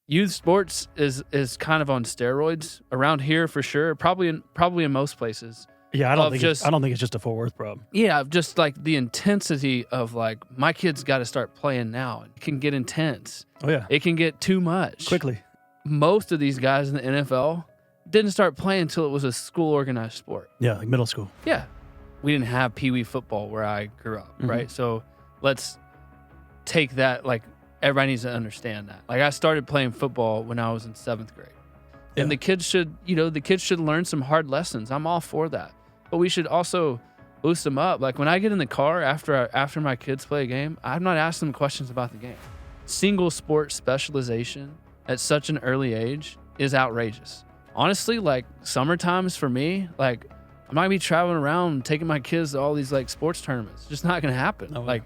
Youth sports is kind of on steroids around here for sure. Probably in most places. Yeah, I don't think it's just a Fort Worth problem. Yeah, just like the intensity of like my kids got to start playing now. It can get intense. Oh yeah, it can get too much quickly. Most of these guys in the NFL didn't start playing until it was a school organized sport. Yeah, like middle school. Yeah, we didn't have Pee Wee football where I grew up, right? So let's take that. Like everybody needs to understand that. Like I started playing football when I was in 7th grade, and the kids should learn some hard lessons. I'm all for that. But we should also boost them up. Like when I get in the car after my kids play a game, I'm not asking them questions about the game. Single sport specialization at such an early age is outrageous. Honestly, like summertime is for me, like I'm not gonna be traveling around taking my kids to all these like sports tournaments. It's just not gonna happen. No way. Like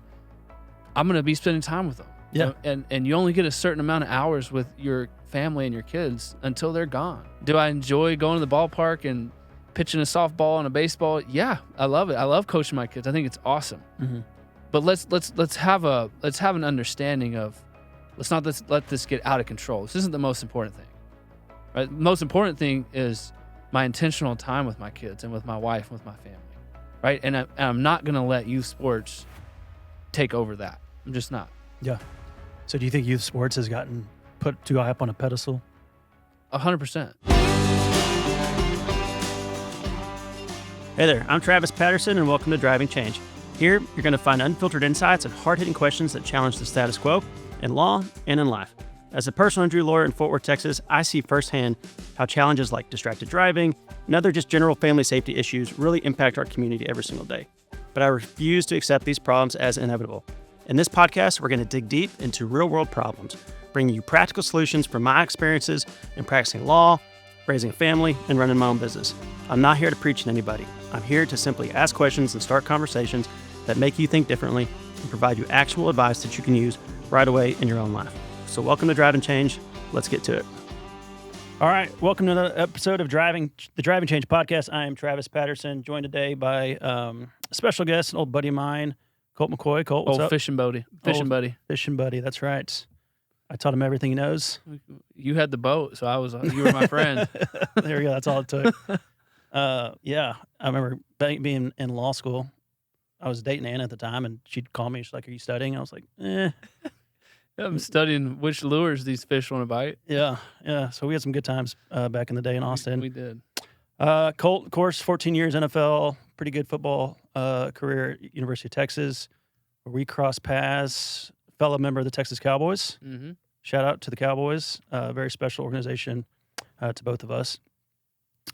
I'm gonna be spending time with them. Yeah. And you only get a certain amount of hours with your family and your kids until they're gone. Do I enjoy going to the ballpark and pitching a softball and a baseball? Yeah, I love it. I love coaching my kids. I think it's awesome. But let's have an understanding of let's not let this get out of control. This isn't the most important thing. Right? The most important thing is my intentional time with my kids and with my wife and with my family. Right? And I'm not gonna let youth sports take over that. I'm just not. Yeah. So do you think youth sports has gotten put too high up on a pedestal? 100%. Hey there, I'm Travis Patterson, and welcome to Driving Change. Here, you're going to find unfiltered insights and hard-hitting questions that challenge the status quo in law and in life. As a personal injury lawyer in Fort Worth, Texas, I see firsthand how challenges like distracted driving and other just general family safety issues really impact our community every single day. But I refuse to accept these problems as inevitable. In this podcast, we're going to dig deep into real-world problems, bringing you practical solutions from my experiences in practicing law, raising a family, and running my own business. I'm not here to preach to anybody. I'm here to simply ask questions and start conversations that make you think differently and provide you actual advice that you can use right away in your own life. So welcome to Driving Change. Let's get to it. All right. Welcome to another episode of the Driving Change podcast. I am Travis Patterson, joined today by a special guest, an old buddy of mine, Colt McCoy. Colt, what's up? Fishing buddy. Fishing buddy. That's right. I taught him everything he knows. You had the boat, so you were my friend. There we go. That's all it took. Yeah. I remember being in law school. I was dating Anna at the time, and she'd call me. She's like, "Are you studying?" I was like, I'm studying which lures these fish want to bite. Yeah. So we had some good times back in the day in Austin. We did. Colt, of course, 14 years NFL, pretty good football career at University of Texas, where we crossed paths. Fellow member of the Texas Cowboys. Mm-hmm. Shout out to the Cowboys. Very special organization to both of us.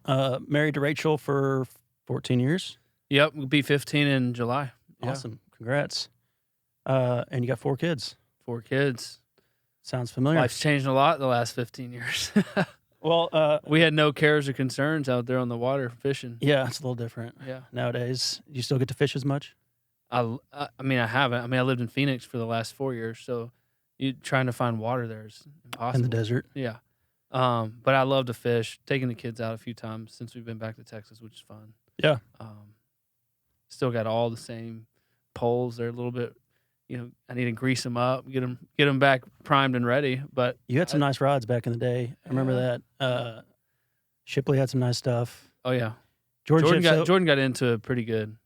Married to Rachel for 14 years. Yep, we'll be 15 in July. Awesome. Congrats. And you got 4 kids. 4 kids. Sounds familiar. Life's changed a lot in the last 15 years. Well, we had no cares or concerns out there on the water fishing. Yeah, it's a little different. Yeah. Nowadays, do you still get to fish as much? I mean, I haven't. I mean, I lived in Phoenix for the last 4 years, so trying to find water there is impossible. In the desert. Yeah. But I love to fish. Taking the kids out a few times since we've been back to Texas, which is fun. Yeah. Still got all the same poles. They're a little bit, I need to grease them up, get them back primed and ready. But you had some nice rods back in the day. I remember that. Shipley had some nice stuff. Oh yeah. Jordan got into it pretty good.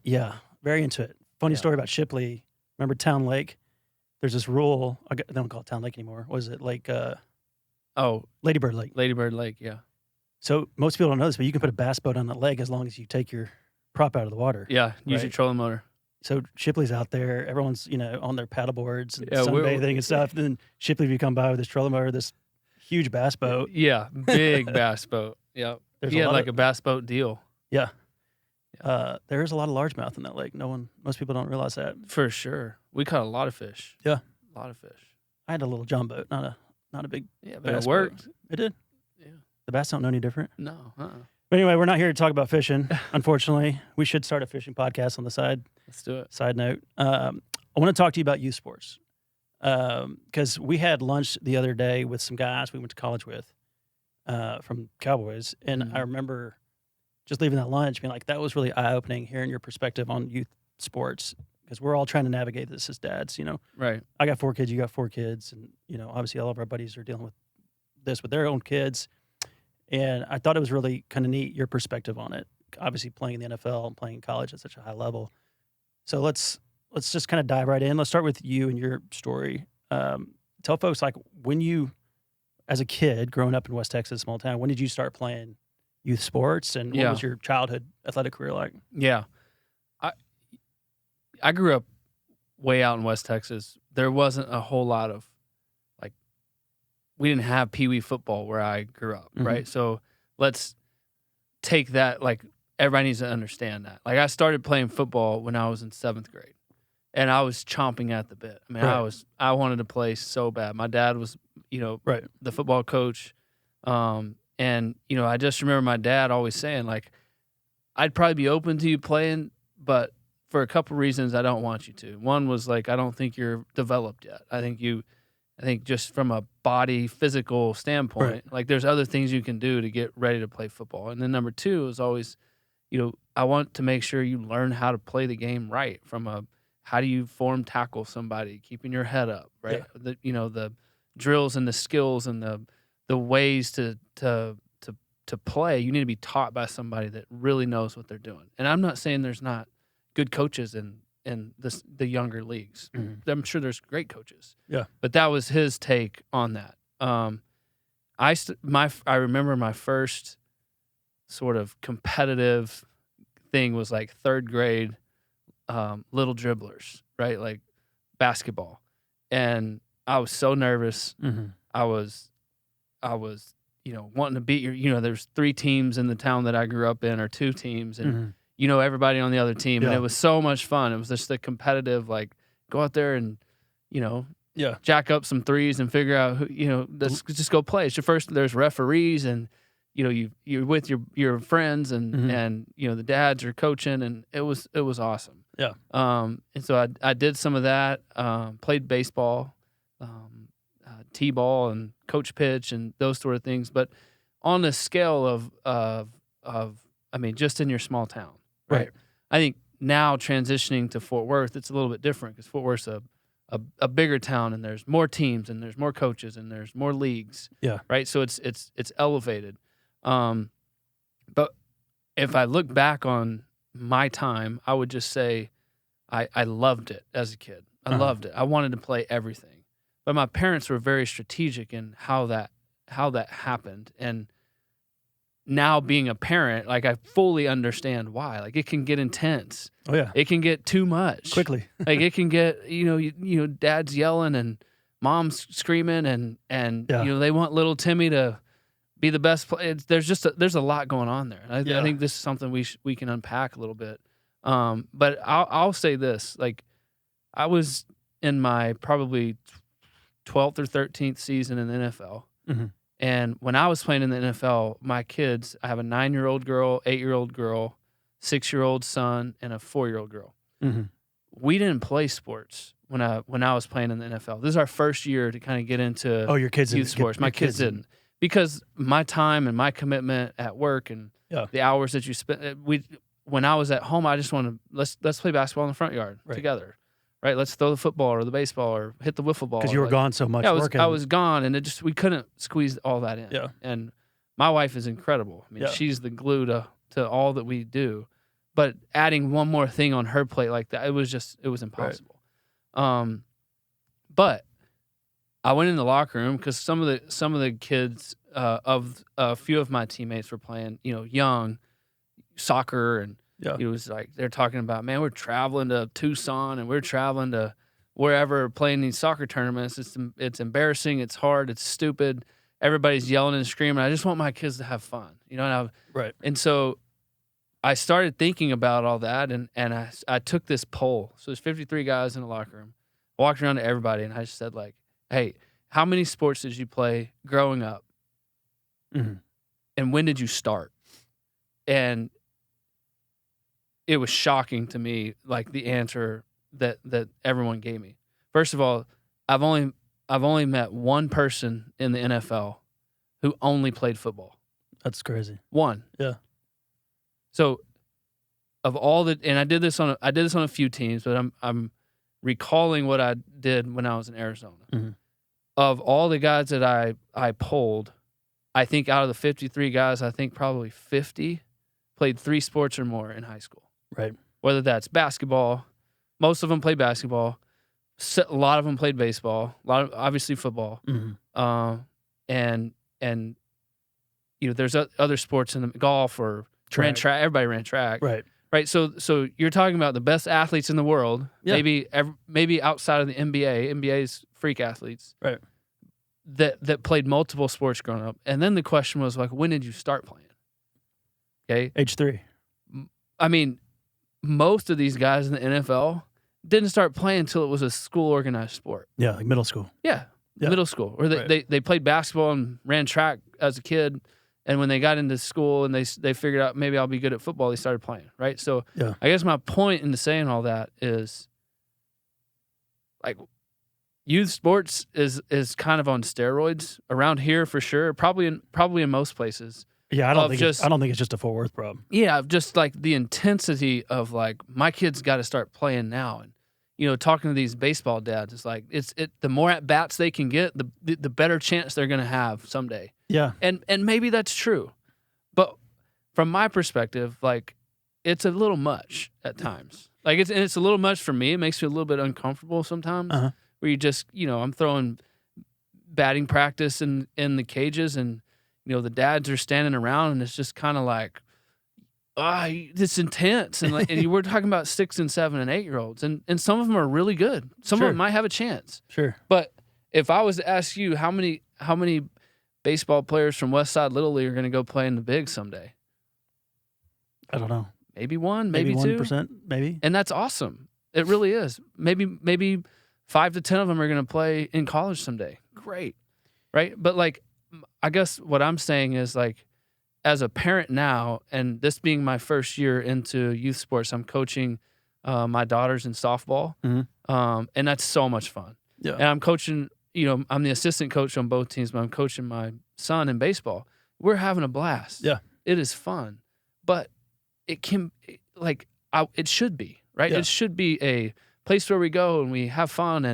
Yeah. Very into it. Funny story about Shipley. Remember Town Lake? There's this rule. They don't call it Town Lake anymore. Was it like Lady Bird Lake? Lady Bird Lake, yeah. So most people don't know this, but you can put a bass boat on that lake as long as you take your prop out of the water. Yeah, use your trolling motor. So Shipley's out there. Everyone's, on their paddle boards and sunbathing and stuff. Then Shipley would come by with his trolling motor, this huge bass boat. Yeah, big bass boat. Yeah. He had like a bass boat deal. Yeah. There's a lot of largemouth in that lake. Most people don't realize that. For sure. We caught a lot of fish. Yeah. A lot of fish. I had a little John boat, not a big but it worked. Boat. It did. Yeah. The bass don't know any different. No. But anyway, we're not here to talk about fishing, unfortunately. We should start a fishing podcast on the side. Let's do it. Side note. I want to talk to you about youth sports. Because we had lunch the other day with some guys we went to college with from Cowboys. And I remember just leaving that lunch being like, that was really eye-opening hearing your perspective on youth sports. because we're all trying to navigate this as dads. Right. I got 4 kids, you got 4 kids, and obviously all of our buddies are dealing with this with their own kids. And I thought it was really kind of neat, your perspective on it. Obviously playing in the NFL and playing in college at such a high level. So let's just kind of dive right in. Let's start with you and your story. Tell folks, like, when you, as a kid growing up in West Texas, small town, when did you start playing youth sports, and what was your childhood athletic career like? Yeah. I grew up way out in West Texas. There wasn't a whole lot of, like, we didn't have Pee Wee football where I grew up, right? So let's take that, like, everybody needs to understand that. Like, I started playing football when I was in 7th grade, and I was chomping at the bit. I mean, I wanted to play so bad. My dad was, the football coach, and, I just remember my dad always saying, like, I'd probably be open to you playing, but for a couple reasons I don't want you to. One was, like, I don't think you're developed yet. I think just from a body, physical standpoint, like, there's other things you can do to get ready to play football. And then number 2 is always, I want to make sure you learn how to play the game right, from how do you form tackle somebody, keeping your head up, right? Yeah. The drills and the skills and the ways to play, you need to be taught by somebody that really knows what they're doing. And I'm not saying there's not good coaches in the younger leagues. Mm-hmm. I'm sure there's great coaches. Yeah. But that was his take on that. I remember my first sort of competitive thing was like 3rd grade, little dribblers, right? Like basketball. And I was so nervous. Mm-hmm. I was, wanting to beat there's 3 teams in the town that I grew up in, or 2 teams, and everybody on the other team. And it was so much fun. It was just the competitive, like, go out there and, jack up some threes and figure out who, let's just go play. It's your first, there's referees, and, you're with your friends, and, and, the dads are coaching, and it was awesome. Yeah. And so I did some of that, played baseball, T-ball and coach pitch and those sort of things. But on the scale of just in your small town, right? I think now transitioning to Fort Worth, it's a little bit different, because Fort Worth's a bigger town, and there's more teams, and there's more coaches, and there's more leagues. Yeah. Right. So it's elevated. But if I look back on my time, I would just say I loved it as a kid. I loved it. I wanted to play everything. But my parents were very strategic in how that happened. And now being a parent, like, I fully understand why. Like, it can get intense. Oh yeah. It can get too much quickly. Like, it can get, dad's yelling and mom's screaming, and they want little Timmy to be the best player. There's a lot going on there. I think this is something we can unpack a little bit. But I'll say this, like, I was in my probably 12th or 13th season in the NFL. Mm-hmm. And when I was playing in the NFL, my kids, I have a 9-year-old girl, 8-year-old girl, 6-year-old son, and a 4-year-old girl. Mm-hmm. We didn't play sports when I was playing in the NFL. This is our first year to kind of get into your kids youth sports. My kids didn't. Because my time and my commitment at work and the hours that you spent, when I was at home, I just wanted to, let's play basketball in the front yard together. Right, let's throw the football or the baseball or hit the wiffle ball. Because you were gone so much. I was gone, and we couldn't squeeze all that in. Yeah. And my wife is incredible. I mean, she's the glue to all that we do. But adding one more thing on her plate like that, it was impossible. Right. But I went in the locker room, because some of the kids of a few of my teammates were playing, young soccer, and it was like they're talking about, man, we're traveling to Tucson, and we're traveling to wherever, playing these soccer tournaments. It's embarrassing. It's hard. It's stupid. Everybody's yelling and screaming. I just want my kids to have fun, And so I started thinking about all that, and I took this poll. So there's 53 guys in the locker room. I walked around to everybody, and I just said, like, hey, how many sports did you play growing up? Mm-hmm. And when did you start? And it was shocking to me, like, the answer that everyone gave me. First of all, I've only met one person in the NFL who only played football. That's crazy. One. Yeah. So of all the, and I did this on a few teams, but I'm recalling what I did when I was in Arizona. Mm-hmm. Of all the guys that I polled, I think out of the 53 guys, I think probably 50 played 3 sports or more in high school. Right. Whether that's basketball, most of them played basketball. A lot of them played baseball. A lot of obviously football. Mm-hmm. And there's other sports in the golf or ran track. Everybody ran track. Right. Right. So you're talking about the best athletes in the world. Yeah. Maybe outside of the NBA. NBA's freak athletes. Right. That played multiple sports growing up. And then the question was like, when did you start playing? Okay. Age 3. I mean, most of these guys in the NFL didn't start playing until it was a school organized sport. Yeah, like middle school. Yeah. Middle school. Or they played basketball and ran track as a kid. And when they got into school and they figured out maybe I'll be good at football, they started playing, right? So I guess my point in saying all that is like youth sports is kind of on steroids around here for sure, probably in most places. Yeah, I don't think it's just a Fort Worth problem. Yeah, just like the intensity of like my kids got to start playing now, and talking to these baseball dads, it's like the more at bats they can get, the better chance they're going to have someday. Yeah, and maybe that's true, but from my perspective, like it's a little much at times. Like it's a little much for me. It makes me a little bit uncomfortable sometimes. Where you just I'm throwing batting practice in the cages, and the dads are standing around, and it's just kind of like, it's intense, and like, and we're talking about 6 and 7 and 8-year-olds, and some of them are really good. Some of them might have a chance. Sure. But if I was to ask you how many baseball players from West Side Little League are going to go play in the big someday, I don't know. Maybe 1, maybe 2, 1%, maybe. And that's awesome. It really is. Maybe 5 to 10 of them are going to play in college someday. Great, right? But like, I guess what I'm saying is like, as a parent now, and this being my first year into youth sports, I'm coaching my daughters in softball, and that's so much fun. Yeah. And I'm coaching, I'm the assistant coach on both teams, but I'm coaching my son in baseball. We're having a blast. Yeah. It is fun, but it can, like, it should be, right? Yeah. It should be a place where we go and we have fun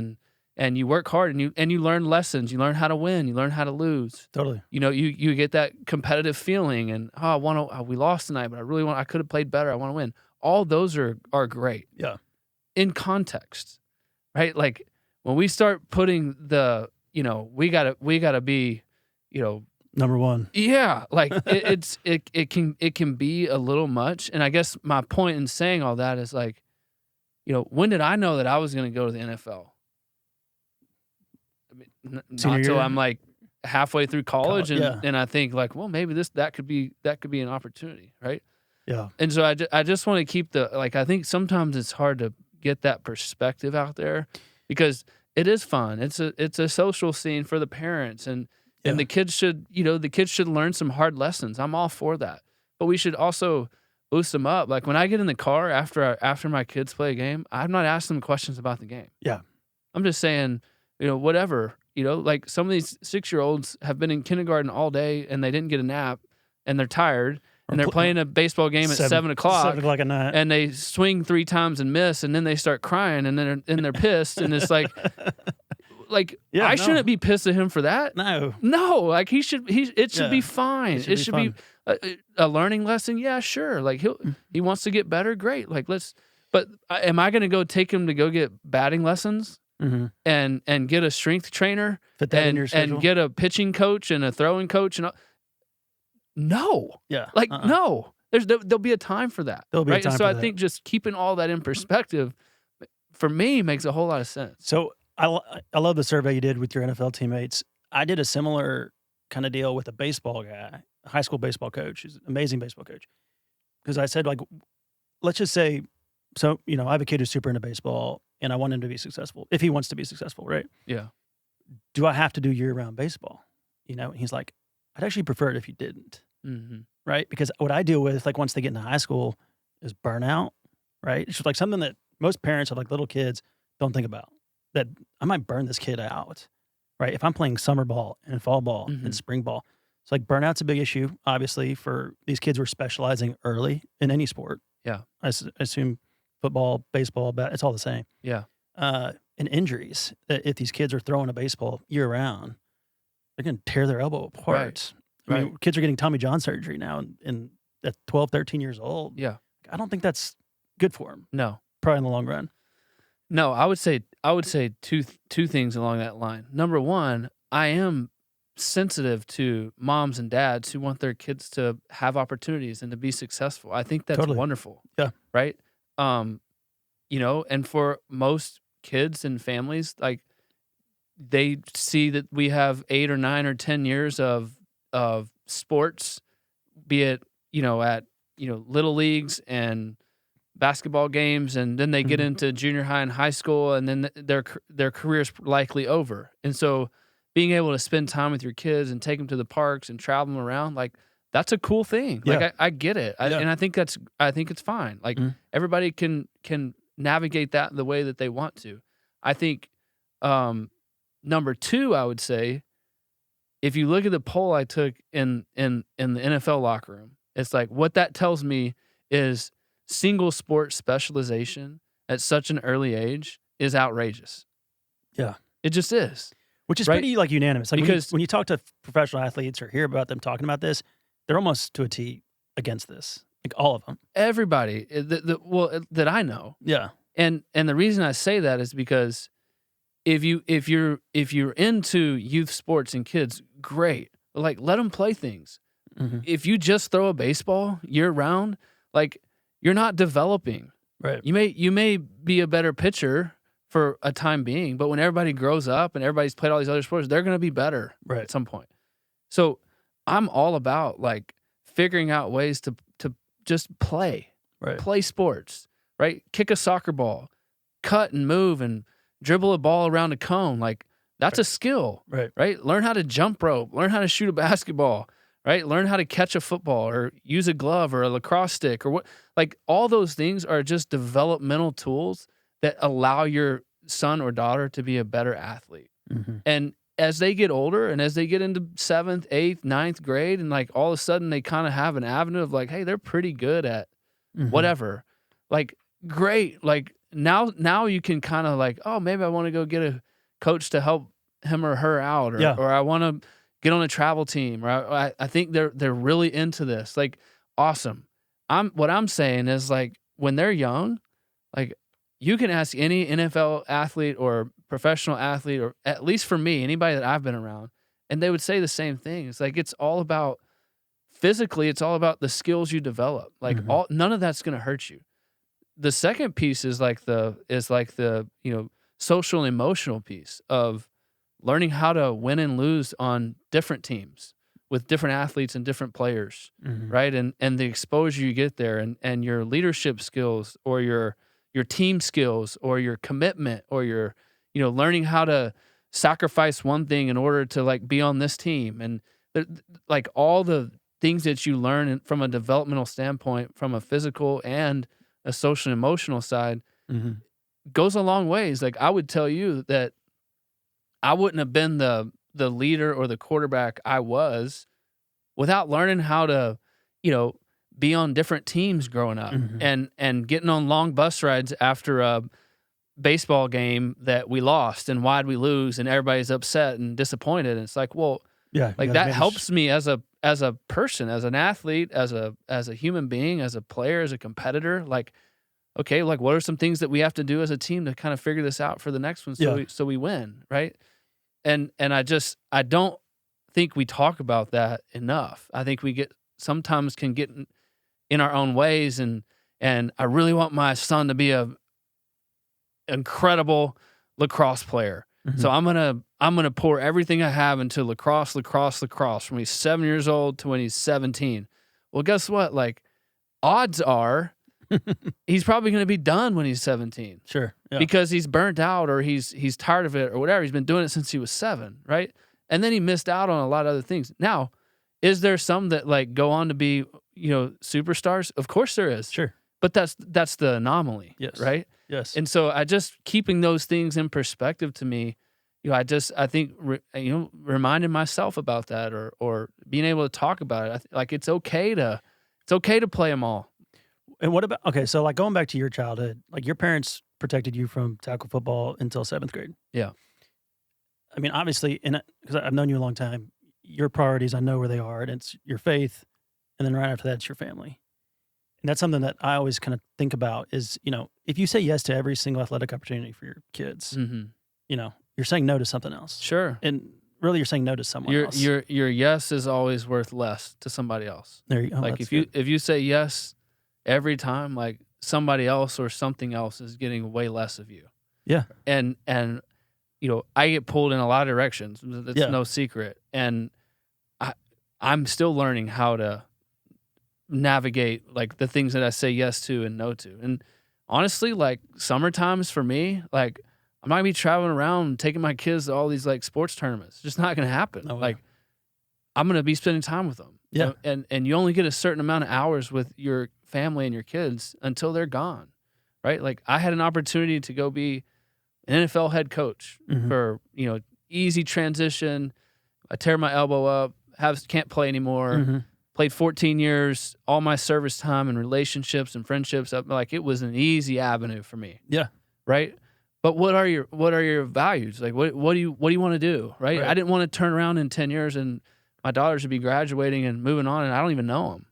and you work hard and you learn lessons. You learn how to win. You learn how to lose. Totally. You get that competitive feeling and we lost tonight, but I could have played better. I want to win. All those are great. Yeah. In context, right? Like when we start putting the we gotta be number one. Yeah, like it can be a little much. And I guess my point in saying all that is like, when did I know that I was going to go to the NFL? I mean, not until I'm like halfway through college, and I think like, well, maybe that could be an opportunity, right? Yeah. And so I just want to keep I think sometimes it's hard to get that perspective out there because it is fun. It's a social scene for the parents and the kids should learn some hard lessons. I'm all for that, but we should also boost them up. Like when I get in the car after my kids play a game, I'm not asking them questions about the game. Yeah. I'm just saying, whatever, like some of these 6-year-olds have been in kindergarten all day and they didn't get a nap and they're tired and they're playing a baseball game at 7 o'clock. 7 o'clock at night. And they swing 3 times and miss and then they start crying and then they're pissed and it's like, I shouldn't be pissed at him for that. No, like it should be fine. It should be a learning lesson. Yeah, sure. Like he wants to get better. Great. Like but am I going to go take him to go get batting lessons and get a strength trainer Fit that in your schedule? And get a pitching coach and a throwing coach? No. Yeah. No. There'll be a time for that. There'll be a time so for I that. think just keeping all that in perspective for me makes a whole lot of sense. So I love the survey you did with your NFL teammates. I did a similar kind of deal with a baseball guy, a high school baseball coach. He's an amazing baseball coach. Because I said, like, let's just say, so, I have a kid who's super into baseball and I want him to be successful, if he wants to be successful, right? Yeah. Do I have to do year-round baseball? He's like, I'd actually prefer it if you didn't, right? Because what I deal with, like, once they get into high school is burnout, right? It's just like something that most parents of, like, little kids don't think about. That I might burn this kid out, right? If I'm playing summer ball and fall ball and spring ball. It's like burnout's a big issue, obviously, for these kids who are specializing early in any sport, Yeah. I assume football, baseball, it's all the same. Yeah. And injuries. If these kids are throwing a baseball year round, they're going to tear their elbow apart. I mean, kids are getting Tommy John surgery now at 12, 13 years old. Yeah. I don't think that's good for them. No. Probably in the long run. No, I would say two things along that line. Number one, I am sensitive to moms and dads who want their kids to have opportunities and to be successful. I think that's wonderful. Yeah. Right. And for most kids and families, like they see that we have 8 or 9 or 10 years of sports, be it, at, little leagues and basketball games, and then they get into junior high and high school, and then their career's likely over. And so being able to spend time with your kids and take them to the parks and travel them around, like that's a cool thing. Yeah. Like I get it. And I think it's fine. Like everybody can navigate that the way that they want to. I think number two, I would say, if you look at the poll I took in the NFL locker room, it's like what that tells me is single sport specialization at such an early age is outrageous. Yeah. It just is. Which is pretty unanimous. Like because when you talk to professional athletes or hear about them talking about this, they're almost to a T against this. Like all of them. Everybody that I know. Yeah. And the reason I say that is because if you're into youth sports and kids, great. Like let them play things. If you just throw a baseball year round, like you're not developing. Right. You may be a better pitcher for a time being, but when everybody grows up and everybody's played all these other sports, they're going to be better at some point. So I'm all about like figuring out ways to just play sports, right? Kick a soccer ball, cut and move and dribble a ball around a cone. Like that's a skill, right? Learn how to jump rope, learn how to shoot a basketball, right? Learn how to catch a football or use a glove or a lacrosse stick or what, like all those things are just developmental tools that allow your son or daughter to be a better athlete. And as they get older and as they get into 7th, 8th, 9th grade, and like all of a sudden they kind of have an avenue of like, hey, they're pretty good at whatever. Like, great. Like now you can kind of like, oh, maybe I want to go get a coach to help him or her out, or I want to get on a travel team, or I think they're really into this. Like, awesome. What I'm saying is like when they're young, like you can ask any NFL athlete or professional athlete, or at least for me, anybody that I've been around, and they would say the same thing. It's like it's all about physically, it's all about the skills you develop. Like none of that's going to hurt you. The second piece is like the social and emotional piece of learning how to win and lose on different teams with different athletes and different players, right? And the exposure you get there, and your leadership skills, or your team skills, or your commitment, or your learning how to sacrifice one thing in order to like be on this team, and like all the things that you learn from a developmental standpoint, from a physical and a social and emotional side, goes a long ways. Like I would tell you that I wouldn't have been the leader or the quarterback I was without learning how to, be on different teams growing up, and getting on long bus rides after a baseball game that we lost, and why'd we lose, and everybody's upset and disappointed. And it's like, well, like that helps me as a person, as an athlete, as a human being, as a player, as a competitor. Like, okay, like what are some things that we have to do as a team to kind of figure this out for the next one, so we win, right? And I don't think we talk about that enough. I think we sometimes can get in our own ways, and I really want my son to be a incredible lacrosse player. So I'm gonna pour everything I have into lacrosse from he's 7 years old to when he's 17. Well, guess what? Like, odds are he's probably gonna be done when he's 17. Sure. Yeah. Because he's burnt out, or he's tired of it, or whatever. He's been doing it since he was 7, right? And then he missed out on a lot of other things. Now, is there some that like go on to be, superstars? Of course there is. Sure. But that's the anomaly. Yes. Right? Yes. And so I just keeping those things in perspective to me, I think reminding myself about that, or being able to talk about it. Like it's okay to play them all. And what about, okay, so like going back to your childhood, like your parents protected you from tackle football until 7th grade. Yeah. I mean, obviously, because I've known you a long time, your priorities, I know where they are, and it's your faith. And then right after that, it's your family. And that's something that I always kind of think about is, if you say yes to every single athletic opportunity for your kids, you're saying no to something else. Sure. And really, you're saying no to someone else. Your yes is always worth less to somebody else. There you go. Like if you say yes every time, like somebody else or something else is getting way less of you. Yeah. And I get pulled in a lot of directions. That's no secret. And I'm still learning how to navigate like the things that I say yes to and no to. And honestly, like summer times for me, like I'm not gonna be traveling around taking my kids to all these like sports tournaments. It's just not gonna happen. Oh, like I'm gonna be spending time with them. Yeah. And you only get a certain amount of hours with your family and your kids until they're gone. Right? Like I had an opportunity to go be an NFL head coach for, easy transition. I tear my elbow up, can't play anymore. Played 14 years, all my service time and relationships and friendships. Like it was an easy avenue for me. Yeah. Right. But what are your values? Like what do you want to do? Right? I didn't want to turn around in 10 years and my daughters would be graduating and moving on, and I don't even know them.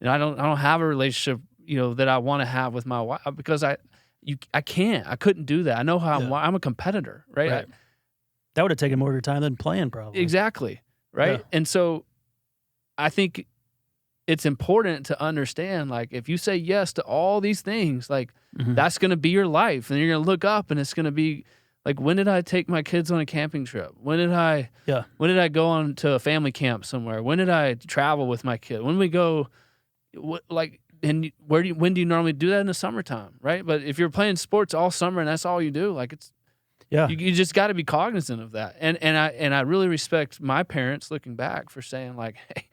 I don't have a relationship, that I want to have with my wife because I couldn't do that. I know how I'm a competitor. Right. That would have taken more of your time than playing, probably. Exactly. Right. Yeah. And so I think it's important to understand, like, if you say yes to all these things, like, that's going to be your life. And you're going to look up and it's going to be, like, when did I take my kids on a camping trip? When did I go on to a family camp somewhere? When did I travel with my kid? When we go, when do you normally do that in the summertime, right? But if you're playing sports all summer and that's all you do, like, you just got to be cognizant of that. And I really respect my parents looking back for saying, like, hey,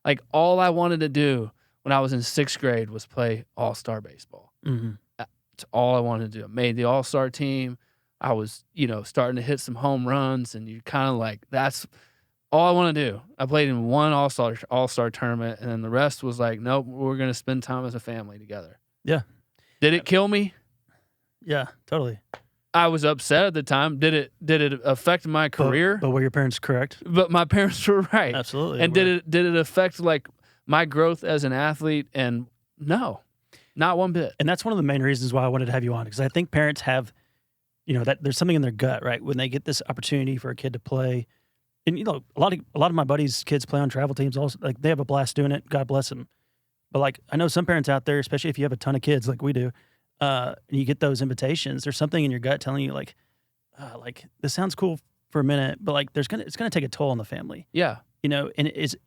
like all I wanted to do when I was in 6th grade was play all-star baseball. That's all I wanted to do. I made the all-star team. I was, starting to hit some home runs, and you kind of like, that's all I want to do. I played in one all-star tournament, and then the rest was like, nope, we're going to spend time as a family together. Yeah. Did it kill me? Yeah, totally. I was upset at the time. Did it affect my career? But were your parents correct? But my parents were right. Absolutely. And did it affect like my growth as an athlete? And no, not one bit. And that's one of the main reasons why I wanted to have you on, because I think parents have, that there's something in their gut, right? When they get this opportunity for a kid to play, and a lot of my buddies' kids play on travel teams. Also, like they have a blast doing it. God bless them. But like I know some parents out there, especially if you have a ton of kids like we do. And you get those invitations, there's something in your gut telling you like this sounds cool for a minute, but like it's gonna take a toll on the family. Yeah. And it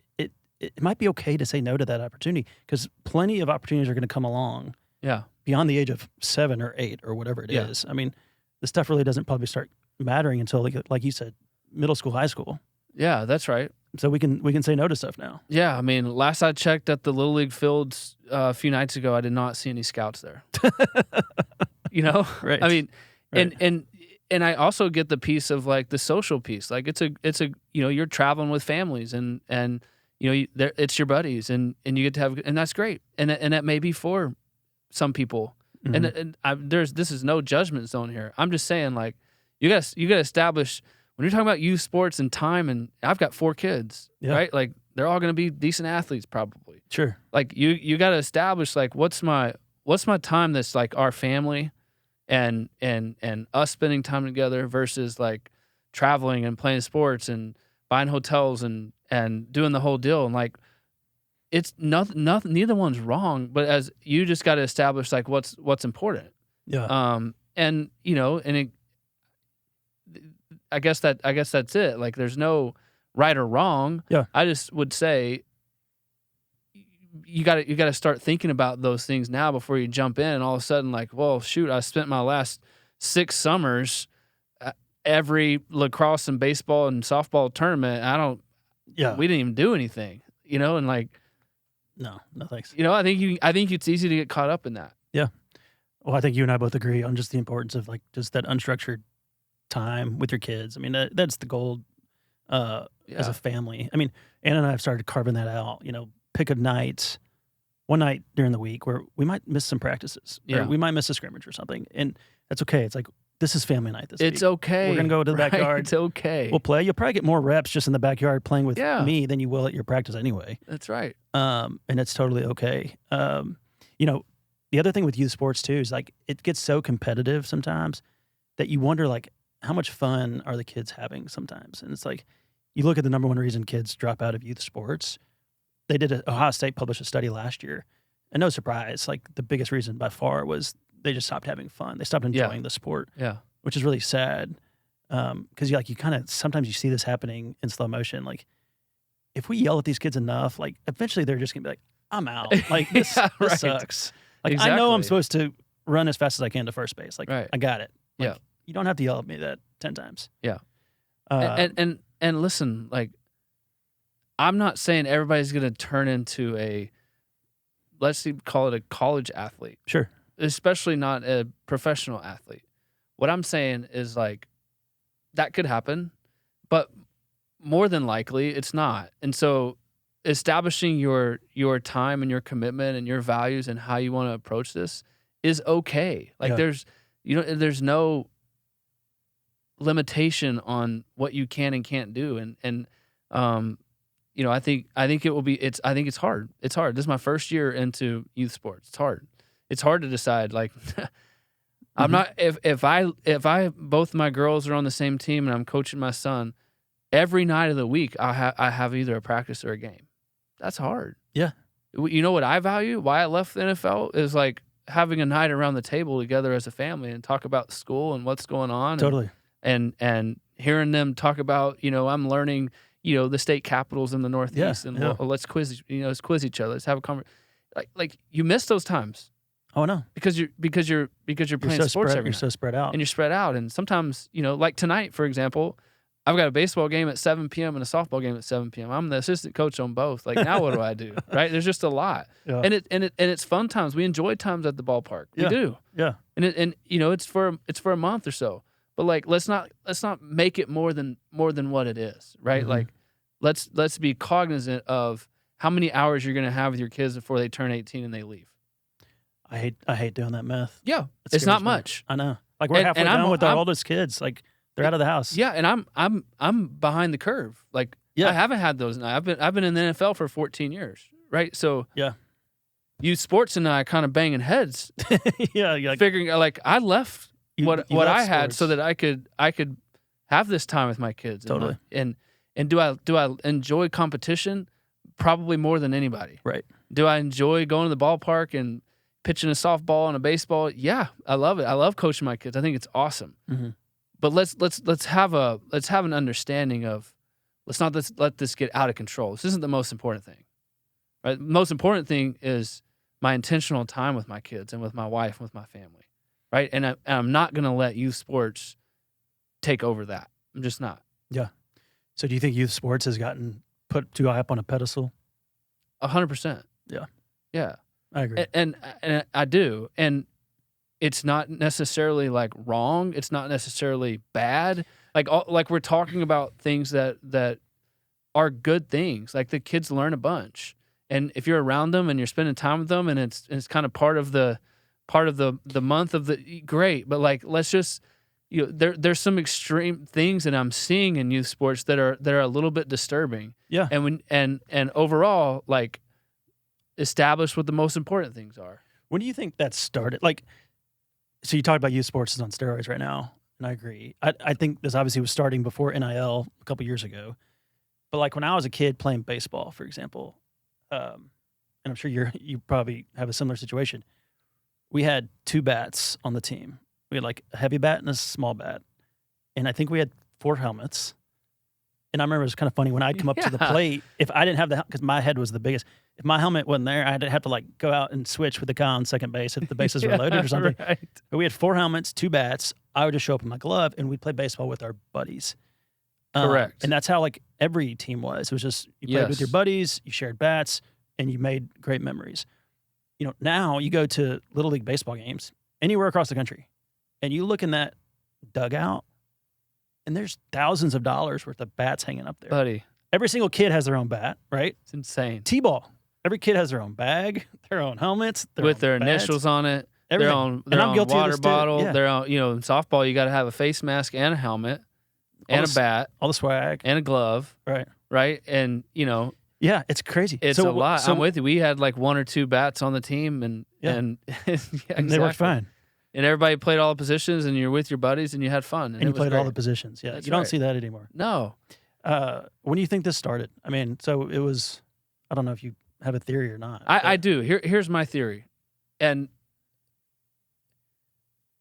might be okay to say no to that opportunity, because plenty of opportunities are gonna come along. Yeah. Beyond the age of 7 or 8 or whatever it is. I mean, the stuff really doesn't probably start mattering until like you said, middle school, high school. Yeah, that's right. So we can say no to stuff now. Yeah, I mean, last I checked at the Little League fields a few nights ago, I did not see any scouts there. Right. I mean, right. and I also get the piece of like the social piece. Like it's a you're traveling with families and it's your buddies and you get to have, and that's great. And that may be for some people. And this is no judgment zone here. I'm just saying, like, you got to establish. When you're talking about youth sports and time, and I've got 4 kids, right? Like they're all going to be decent athletes, probably. Sure. Like you got to establish like what's my time that's like our family, and us spending time together versus like traveling and playing sports and buying hotels and doing the whole deal. And like it's nothing. Neither one's wrong, but as you just got to establish like what's important. Yeah. And I guess that's it. Like, there's no right or wrong. Yeah. I just would say you got to start thinking about those things now before you jump in. And all of a sudden, like, well, shoot, I spent my last 6 summers every lacrosse and baseball and softball tournament. We didn't even do anything, and like, no thanks. I think it's easy to get caught up in that. Yeah. Well, I think you and I both agree on just the importance of like just that unstructured time with your kids. I mean, that's the goal as a family. I mean, Anna and I have started carving that out. Pick a night one night during the week where we might miss some practices. Yeah. Or we might miss a scrimmage or something. And that's okay. It's like, this is family night this week. It's okay. We're going to go to the right? backyard. It's okay. We'll play. You'll probably get more reps just in the backyard playing with Yeah. me than you will at your practice anyway. That's right. And it's totally okay. You know, the other thing with youth sports too is like it gets so competitive sometimes that you wonder like how much fun are the kids having sometimes. And it's like you look at the number one reason kids drop out of youth sports. They did Ohio State published a study last year, and no surprise, like the biggest reason by far was they just stopped having fun. They stopped enjoying the sport. Yeah. Which is really sad. Because you kind of sometimes you see this happening in slow motion. Like if we yell at these kids enough, like eventually they're just gonna be like, I'm out. Like this, this sucks. Like I know I'm supposed to run as fast as I can to first base. Like I got it. Like, you don't have to yell at me that 10 times. Yeah. And listen, like I'm not saying everybody's gonna turn into let's call it a college athlete. Sure. Especially not a professional athlete. What I'm saying is like that could happen, but more than likely it's not. And so establishing your time and your commitment and your values and how you want to approach this is okay. Like there's no limitation on what you can and can't do. And I think it will be I think it's hard. It's hard. This is my first year into youth sports. It's hard. It's hard to decide like I'm not if I both my girls are on the same team and I'm coaching my son, every night of the week I have either a practice or a game. That's hard. Yeah. You know what I value? Why I left the NFL is like having a night around the table together as a family and talk about school and what's going on. Totally. And hearing them talk about, I'm learning, the state capitals in the Northeast and let's quiz each other. Let's have a conversation. Like you miss those times. Oh no. Because you're playing sports every night. You're so spread out. And you're spread out. And sometimes, like tonight, for example, I've got a baseball game at 7 p.m. and a softball game at 7 p.m. I'm the assistant coach on both. Like now what do I do? Right? There's just a lot. Yeah. And it's fun times. We enjoy times at the ballpark. We do. Yeah. And it's for a month or so. But like let's not make it more than what it is, right? Mm-hmm. Like let's be cognizant of how many hours you're going to have with your kids before they turn 18 and they leave. I hate doing that math. Yeah. It's not much. I know. Like we're halfway done with our oldest kids. Like they're out of the house. Yeah, and I'm behind the curve. Like I haven't had those now. I've been in the NFL for 14 years, right? So youth sports and I kind of banging heads. Yeah, figuring like I left what I had sports so that I could have this time with my kids. Totally. And do I enjoy competition? Probably more than anybody. Right. Do I enjoy going to the ballpark and pitching a softball and a baseball? Yeah, I love it. I love coaching my kids. I think it's awesome. Mm-hmm. But let's have an understanding of let's not let this get out of control. This isn't the most important thing, right? The most important thing is my intentional time with my kids and with my wife and with my family, right? And I'm not going to let youth sports take over that. I'm just not. Yeah. So do you think youth sports has gotten put too high up on a pedestal? 100%. Yeah. Yeah. I agree. And I do. And it's not necessarily like wrong. It's not necessarily bad. Like we're talking about things that are good things. Like the kids learn a bunch, and if you're around them and you're spending time with them, and it's kind of part of the month of the great. But like let's just there's some extreme things that I'm seeing in youth sports that are a little bit disturbing. Yeah. And overall like establish what the most important things are. When do you think that started? Like. So you talked about youth sports is on steroids right now, and I agree. I think this obviously was starting before NIL a couple years ago. But like when I was a kid playing baseball, for example, and I'm sure you probably have a similar situation, we had 2 bats on the team. We had like a heavy bat and a small bat. And I think we had 4 helmets. And I remember it was kind of funny when I'd come up to the plate, if I didn't have because my head was the biggest. If my helmet wasn't there, I'd have to like go out and switch with the guy on second base if the bases were loaded or something. Right. But we had 4 helmets, 2 bats. I would just show up in my glove and we'd play baseball with our buddies. Correct. And that's how like every team was. It was just you played with your buddies, you shared bats, and you made great memories. Now you go to Little League baseball games anywhere across the country, and you look in that dugout, and there's thousands of dollars worth of bats hanging up there. Buddy. Every single kid has their own bat, right? It's insane. T-ball. every kid has their own bag, their own helmets, with own their pads, initials on it, everything. their And I'm own guilty of water this too. bottle, Yeah. their own, in softball you got to have a face mask and a helmet and a bat all the swag and a glove, right? And yeah, it's crazy. it's a lot. I'm with you. We had like 1 or 2 bats on the team, and and exactly. they worked fine. And everybody played all the positions, and you're with your buddies, and you had fun. And you played all the positions. Yeah, That's you don't right. see that anymore. No. When do you think this started? I mean, so it was. I don't know if you have a theory or not. I do. Here's my theory, and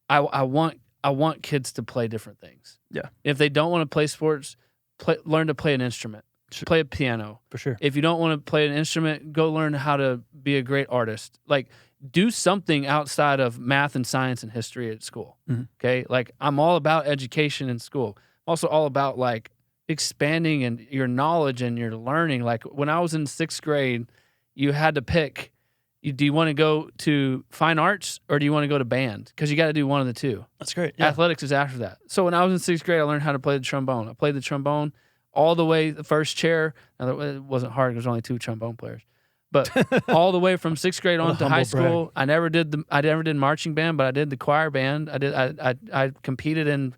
I want kids to play different things. Yeah. If they don't want to play sports, learn to play an instrument. Play a piano. For sure. If you don't want to play an instrument, go learn how to be a great artist. Like, do something outside of math and science and history at school. Mm-hmm. Okay? Like, I'm all about education in school. Also all about like expanding and your knowledge and your learning. Like, when I was in 6th grade, you had to pick, do you want to go to fine arts or do you want to go to band? Because you got to do one of the two. That's great. Yeah. Athletics is after that. So when I was in 6th grade, I learned how to play the trombone. I played the trombone all the way, the first chair. Now, it wasn't hard. There was only 2 trombone players. But all the way from 6th grade on to high school, I never did marching band, but I did the choir band. I competed in,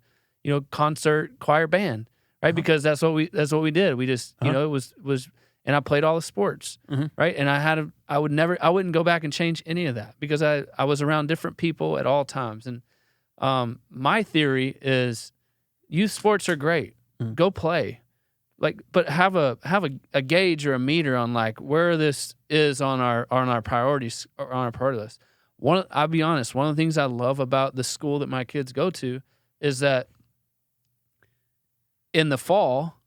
concert choir band, right? Because that's what we did. We just, it was, and I played all the sports, right? And I wouldn't go back and change any of that because I was around different people at all times. And my theory is youth sports are great. Go play. Like, but have a gauge or a meter on like where this is on our priorities or on our priority list. I'll be honest, one of the things I love about the school that my kids go to is that in the fall,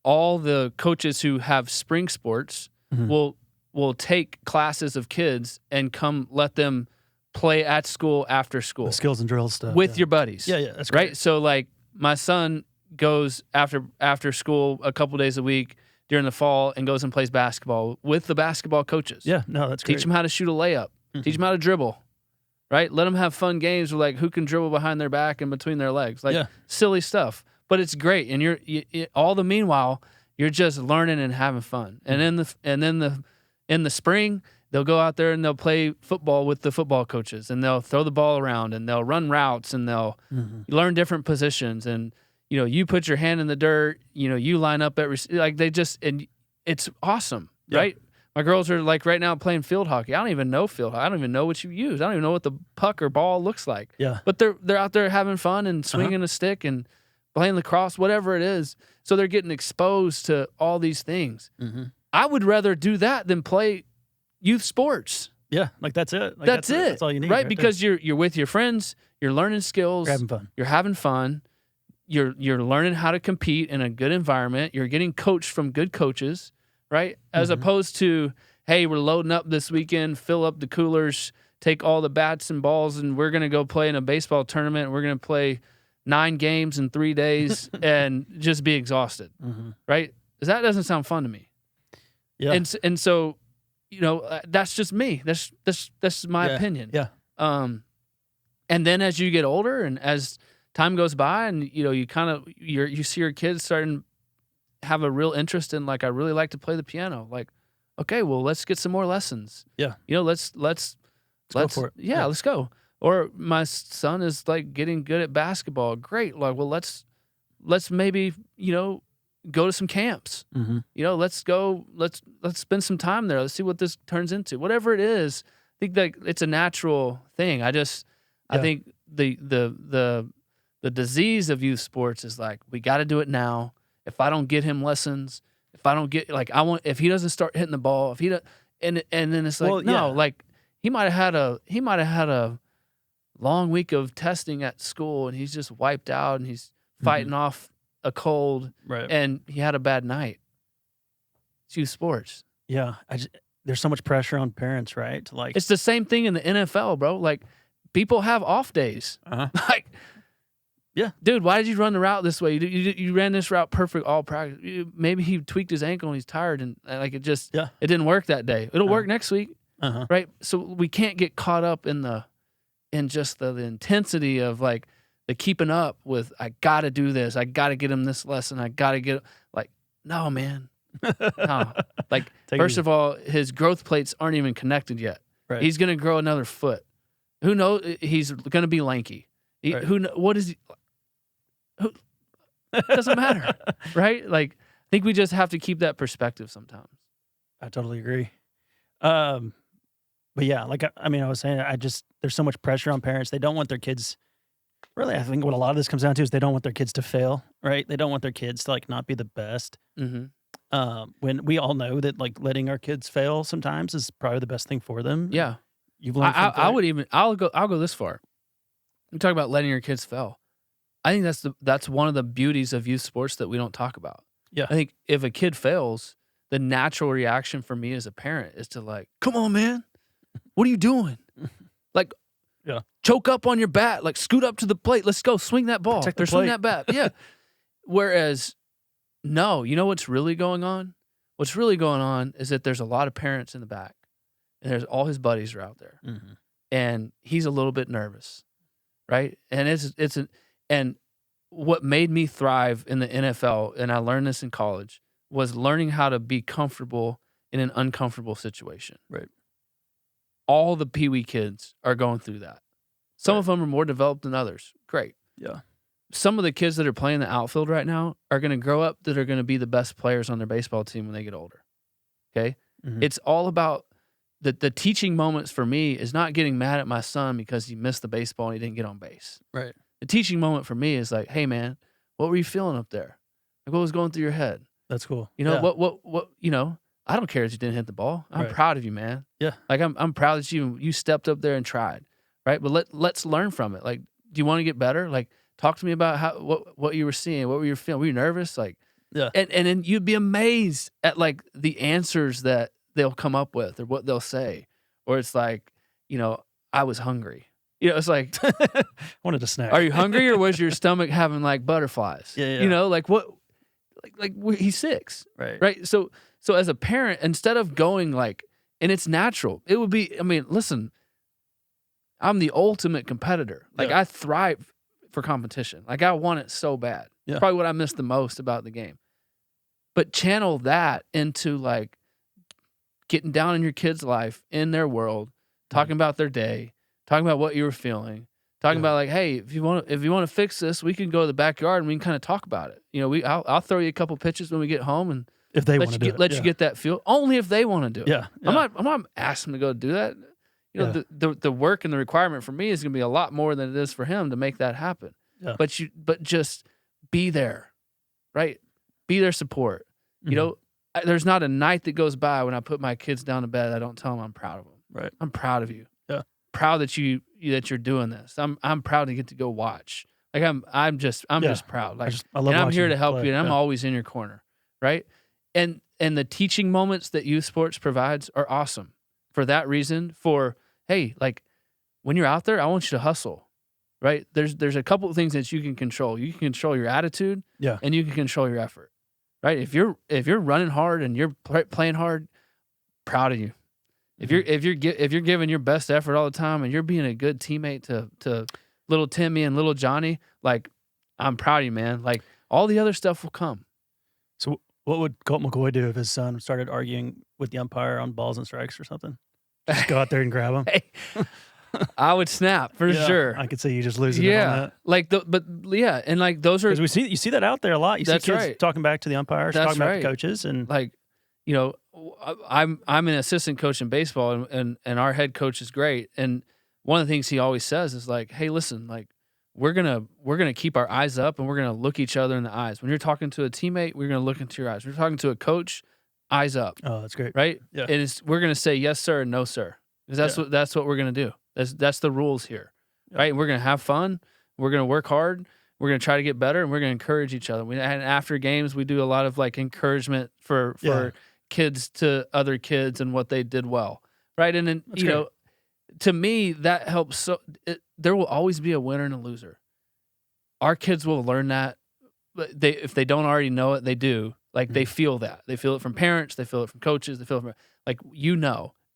all the coaches who have spring sports will take classes of kids and come let them play at school after school. The skills and drills stuff. With your buddies. Yeah, that's great. Right? So like my son goes after school a couple days a week during the fall and goes and plays basketball with the basketball coaches. Yeah, no, that's great. Teach them how to shoot a layup. Teach them how to dribble. Right? Let them have fun games with like who can dribble behind their back and between their legs. Like silly stuff. But it's great. And you all the meanwhile, you're just learning and having fun. And in the spring, they'll go out there and they'll play football with the football coaches and they'll throw the ball around and they'll run routes and they'll learn different positions and you put your hand in the dirt, you line up at like they just, and it's awesome, right? My girls are like right now playing field hockey. I don't even know field hockey. I don't even know what you use. I don't even know what the puck or ball looks like. Yeah. But they're out there having fun and swinging a stick and playing lacrosse, whatever it is. So they're getting exposed to all these things. I would rather do that than play youth sports. Yeah, like that's it. Like that's it. That's all you need, right? Because you're with your friends, you're learning skills, you're having fun. You're learning how to compete in a good environment. You're getting coached from good coaches, right? As opposed to, hey, we're loading up this weekend, fill up the coolers, take all the bats and balls, and we're going to go play in a baseball tournament. We're going to play 9 games in 3 days and just be exhausted, right? That doesn't sound fun to me. Yeah. And so, that's just me. That's my opinion. Yeah. And then as you get older and as time goes by and you see your kids starting to have a real interest in like I really like to play the piano. Like, okay, well let's get some more lessons. Yeah. Let's go for it. Yeah, let's go. Or my son is like getting good at basketball. Great. Like, well let's maybe, go to some camps. Let's go, let's spend some time there. Let's see what this turns into. Whatever it is, I think that it's a natural thing. I think the disease of youth sports is like, we got to do it now. If I don't get him lessons, if I don't get if he doesn't start hitting the ball, if he doesn't, and then it's like, like he might have had a long week of testing at school and he's just wiped out and he's fighting off a cold and he had a bad night. It's youth sports. Yeah. There's so much pressure on parents, right? To like, it's the same thing in the NFL, bro. Like people have off days. Like, yeah, dude, why did you run the route this way? You ran this route perfect all practice. Maybe he tweaked his ankle and he's tired and like it didn't work that day. It'll work next week, right? So we can't get caught up in just the intensity of like the keeping up with. I got to do this. I got to get him this lesson. I got to get like no, man. No. Like, Take it first easy. of all, his growth plates aren't even connected yet. Right. He's going to grow another foot. Who knows? He's going to be lanky. Right. What is he? Who, doesn't matter, right? Like, I think we just have to keep that perspective sometimes. I totally agree. But yeah, like I mean, I was saying, there's so much pressure on parents. They don't want their kids. Really, I think what a lot of this comes down to is they don't want their kids to fail, right? They don't want their kids to like not be the best. Mm-hmm. When we all know that like letting our kids fail sometimes is probably the best thing for them. Yeah, you've learned. I'll go this far. You talk about letting your kids fail. I think that's one of the beauties of youth sports that we don't talk about. Yeah, I think if a kid fails, the natural reaction for me as a parent is to like, come on, man, what are you doing? Like, yeah, choke up on your bat, like scoot up to the plate. Let's go swing that ball. Protect the Or swing plate. that bat. Yeah. Whereas, no, you know what's really going on? What's really going on is that there's a lot of parents in the back, and there's all his buddies are out there, and he's a little bit nervous, right? And and what made me thrive in the NFL, and I learned this in college, was learning how to be comfortable in an uncomfortable situation. Right. All the Pee Wee kids are going through that. Some of them are more developed than others. Great. Yeah. Some of the kids that are playing the outfield right now are going to grow up that are going to be the best players on their baseball team when they get older. Okay? Mhm. It's all about the teaching moments for me is not getting mad at my son because he missed the baseball and he didn't get on base. Right. The teaching moment for me is like, hey, man, what were you feeling up there? Like, what was going through your head? That's cool. You know, Yeah. what, you know, I don't care if you didn't hit the ball. I'm Right. proud of you, man. Yeah. Like, I'm proud that you stepped up there and tried, right? But let's learn from it. Like, do you want to get better? Like, talk to me about what you were seeing. What were you feeling? Were you nervous? Like, Yeah. And then you'd be amazed at like the answers that they'll come up with or what they'll say. Or it's like, you know, I was hungry. You know, it's like, Wanted a snack. are you hungry or was your stomach having like butterflies? Yeah. You know, like what, he's 6, Right. right? So as a parent, instead of going like, and it's natural, it would be, I mean, listen, I'm the ultimate competitor. Like Yeah. I thrive for competition. Like I want it so bad. Yeah. It's probably what I miss the most about the game. But channel that into like getting down in your kid's life, in their world, talking about their day, talking about what you were feeling, talking Yeah. about like, hey, if you want to fix this, we can go to the backyard and we can kind of talk about it. You know, I'll throw you a couple pitches when we get home and If they let want you to do get it. let yeah. you get that feel. Only if they want to do it. Yeah. I'm not asking them to go do that. You know, Yeah. the work and the requirement for me is going to be a lot more than it is for him to make that happen. Yeah. But just be there, right? Be their support. Mhm. You know, there's not a night that goes by when I put my kids down to bed I don't tell them I'm proud of them. Right. I'm proud of you. Yeah. Proud that you're doing this. I'm proud to get to go watch. Like I'm just proud. Like I love and I'm watching here you to help play. you and I'm Yeah. always in your corner, right? And the teaching moments that youth sports provides are awesome. For that reason, hey, like when you're out there, I want you to hustle, right? There's a couple of things that you can control. You can control your attitude, Yeah. and you can control your effort, right? If you're running hard and you're playing hard, proud of you. If you're giving your best effort all the time and you're being a good teammate to little Timmy and little Johnny, like I'm proud of you, man. Like all the other stuff will come. So what would Colt McCoy do if his son started arguing with the umpire on balls and strikes or something? Just go out there and grab him. Hey, I would snap for Yeah, sure. I could see you just losing it on Yeah, that. like and like those are Because you see that out there a lot. You see That's kids right. talking back to the umpires, That's talking back right. to coaches, and like, you know, I'm an assistant coach in baseball, and our head coach is great. And one of the things he always says is like, hey, listen, like we're gonna keep our eyes up and we're gonna look each other in the eyes. When you're talking to a teammate, we're gonna look into your eyes. When you're talking to a coach, eyes up, oh, that's great. right? Yeah. And we're gonna say yes sir and no sir, because that's what we're gonna do. That's the rules here, Yeah. right? We're gonna have fun. We're gonna work hard. We're gonna try to get better, and we're gonna encourage each other. And after games, we do a lot of like encouragement for Yeah. kids to other kids and what they did well, right? And then That's you great. know, to me that helps. So there will always be a winner and a loser. Our kids will learn that. If they don't already know it, they do. Like they feel that. They feel it from parents. They feel it from coaches. They feel it from like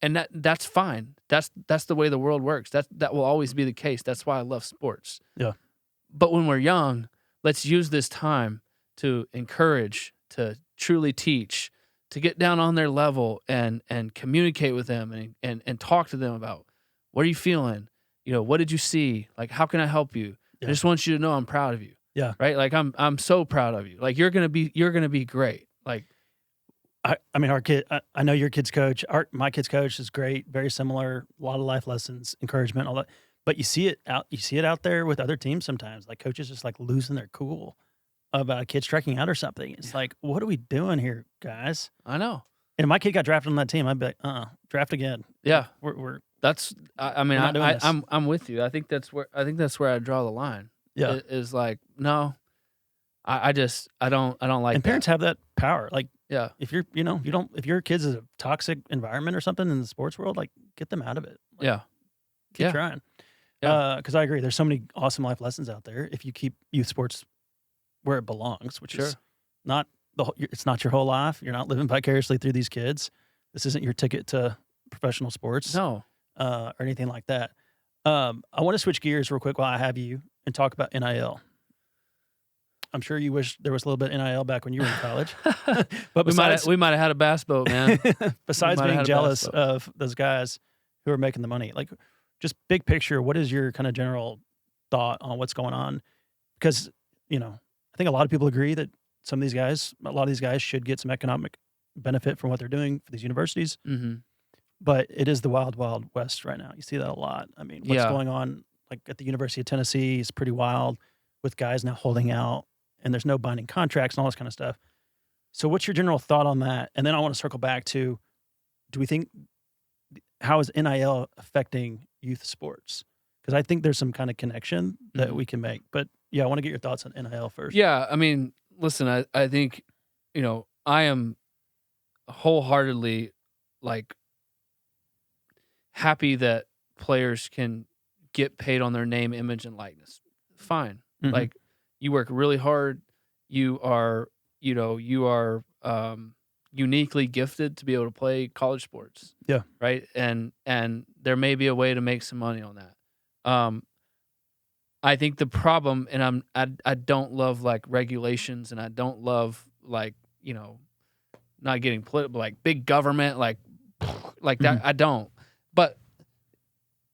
and that's fine. That's the way the world works. That will always be the case. That's why I love sports. Yeah. But when we're young, let's use this time to encourage, to truly teach, to get down on their level and communicate with them and talk to them about, what are you feeling? What did you see? Like, how can I help you? Yeah. I just want you to know I'm proud of you. Yeah. Right. Like I'm so proud of you. Like you're gonna be great. Like I mean, our kid. I know your kid's coach. My kid's coach is great. Very similar. A lot of life lessons, encouragement, all that. But you see it out there with other teams sometimes. Like coaches just like losing their cool about kids striking out or something. It's like, what are we doing here, guys? I know. And if my kid got drafted on that team, I'd be like, draft again. Yeah, we're that's. I'm with you. I think that's where I draw the line. Yeah, is like, no, I don't like. And parents have that power. Like, yeah, if you're if your kid's in a toxic environment or something in the sports world, like get them out of it. Like, yeah, keep trying. Yeah. Because I agree, there's so many awesome life lessons out there if you keep youth sports where it belongs, which is not it's not your whole life. You're not living vicariously through these kids. This isn't your ticket to professional sports, no, or anything like that. I want to switch gears real quick while I have you and talk about NIL. I'm sure you wish there was a little bit of NIL back when you were in college. But we might have had a bass boat, man. Besides being jealous of those guys who are making the money, like just big picture, what is your kind of general thought on what's going on? Because, I think a lot of people agree that a lot of these guys should get some economic benefit from what they're doing for these universities. Mm-hmm. But it is the wild, wild west right now. You see that a lot. I mean, what's going on like at the University of Tennessee is pretty wild with guys now holding out and there's no binding contracts and all this kind of stuff. So what's your general thought on that? And then I want to circle back to, do we think, how is NIL affecting youth sports? Because I think there's some kind of connection that we can make. But yeah, I want to get your thoughts on NIL first. Yeah, I mean, listen, I think, I am wholeheartedly like happy that players can get paid on their name, image, and likeness. Fine. Mm-hmm. Like you work really hard. You are uniquely gifted to be able to play college sports. Yeah. Right. And there may be a way to make some money on that. I think the problem, and I don't love like regulations, and I don't love like, not getting political, like big government, like that. I don't. But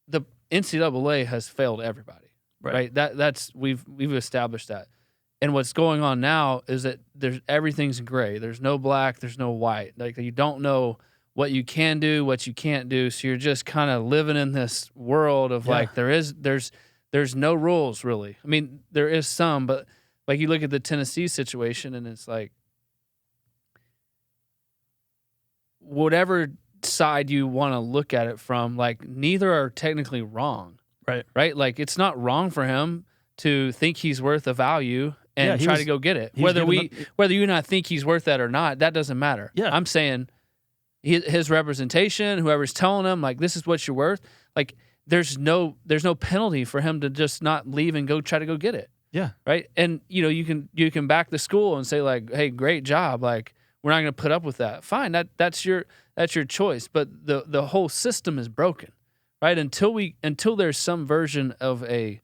the NCAA has failed everybody, right? That's we've established that. And what's going on now is that everything's gray. There's no black. There's no white. Like you don't know what you can do, what you can't do. So you're just kind of living in this world of like there's no rules really. I mean, there is some, but like you look at the Tennessee situation, and it's like whatever side you want to look at it from, like neither are technically wrong. Right? Like it's not wrong for him to think he's worth a value and try to go get it. Whether you and I think he's worth that or not, that doesn't matter. Yeah. I'm saying his representation, whoever's telling him like this is what you're worth, like there's no penalty for him to just not leave and go try to go get it. Yeah. Right? And you can back the school and say like, "Hey, great job. Like we're not going to put up with that." Fine. That's your choice, but the whole system is broken. Right? Until there's some version of a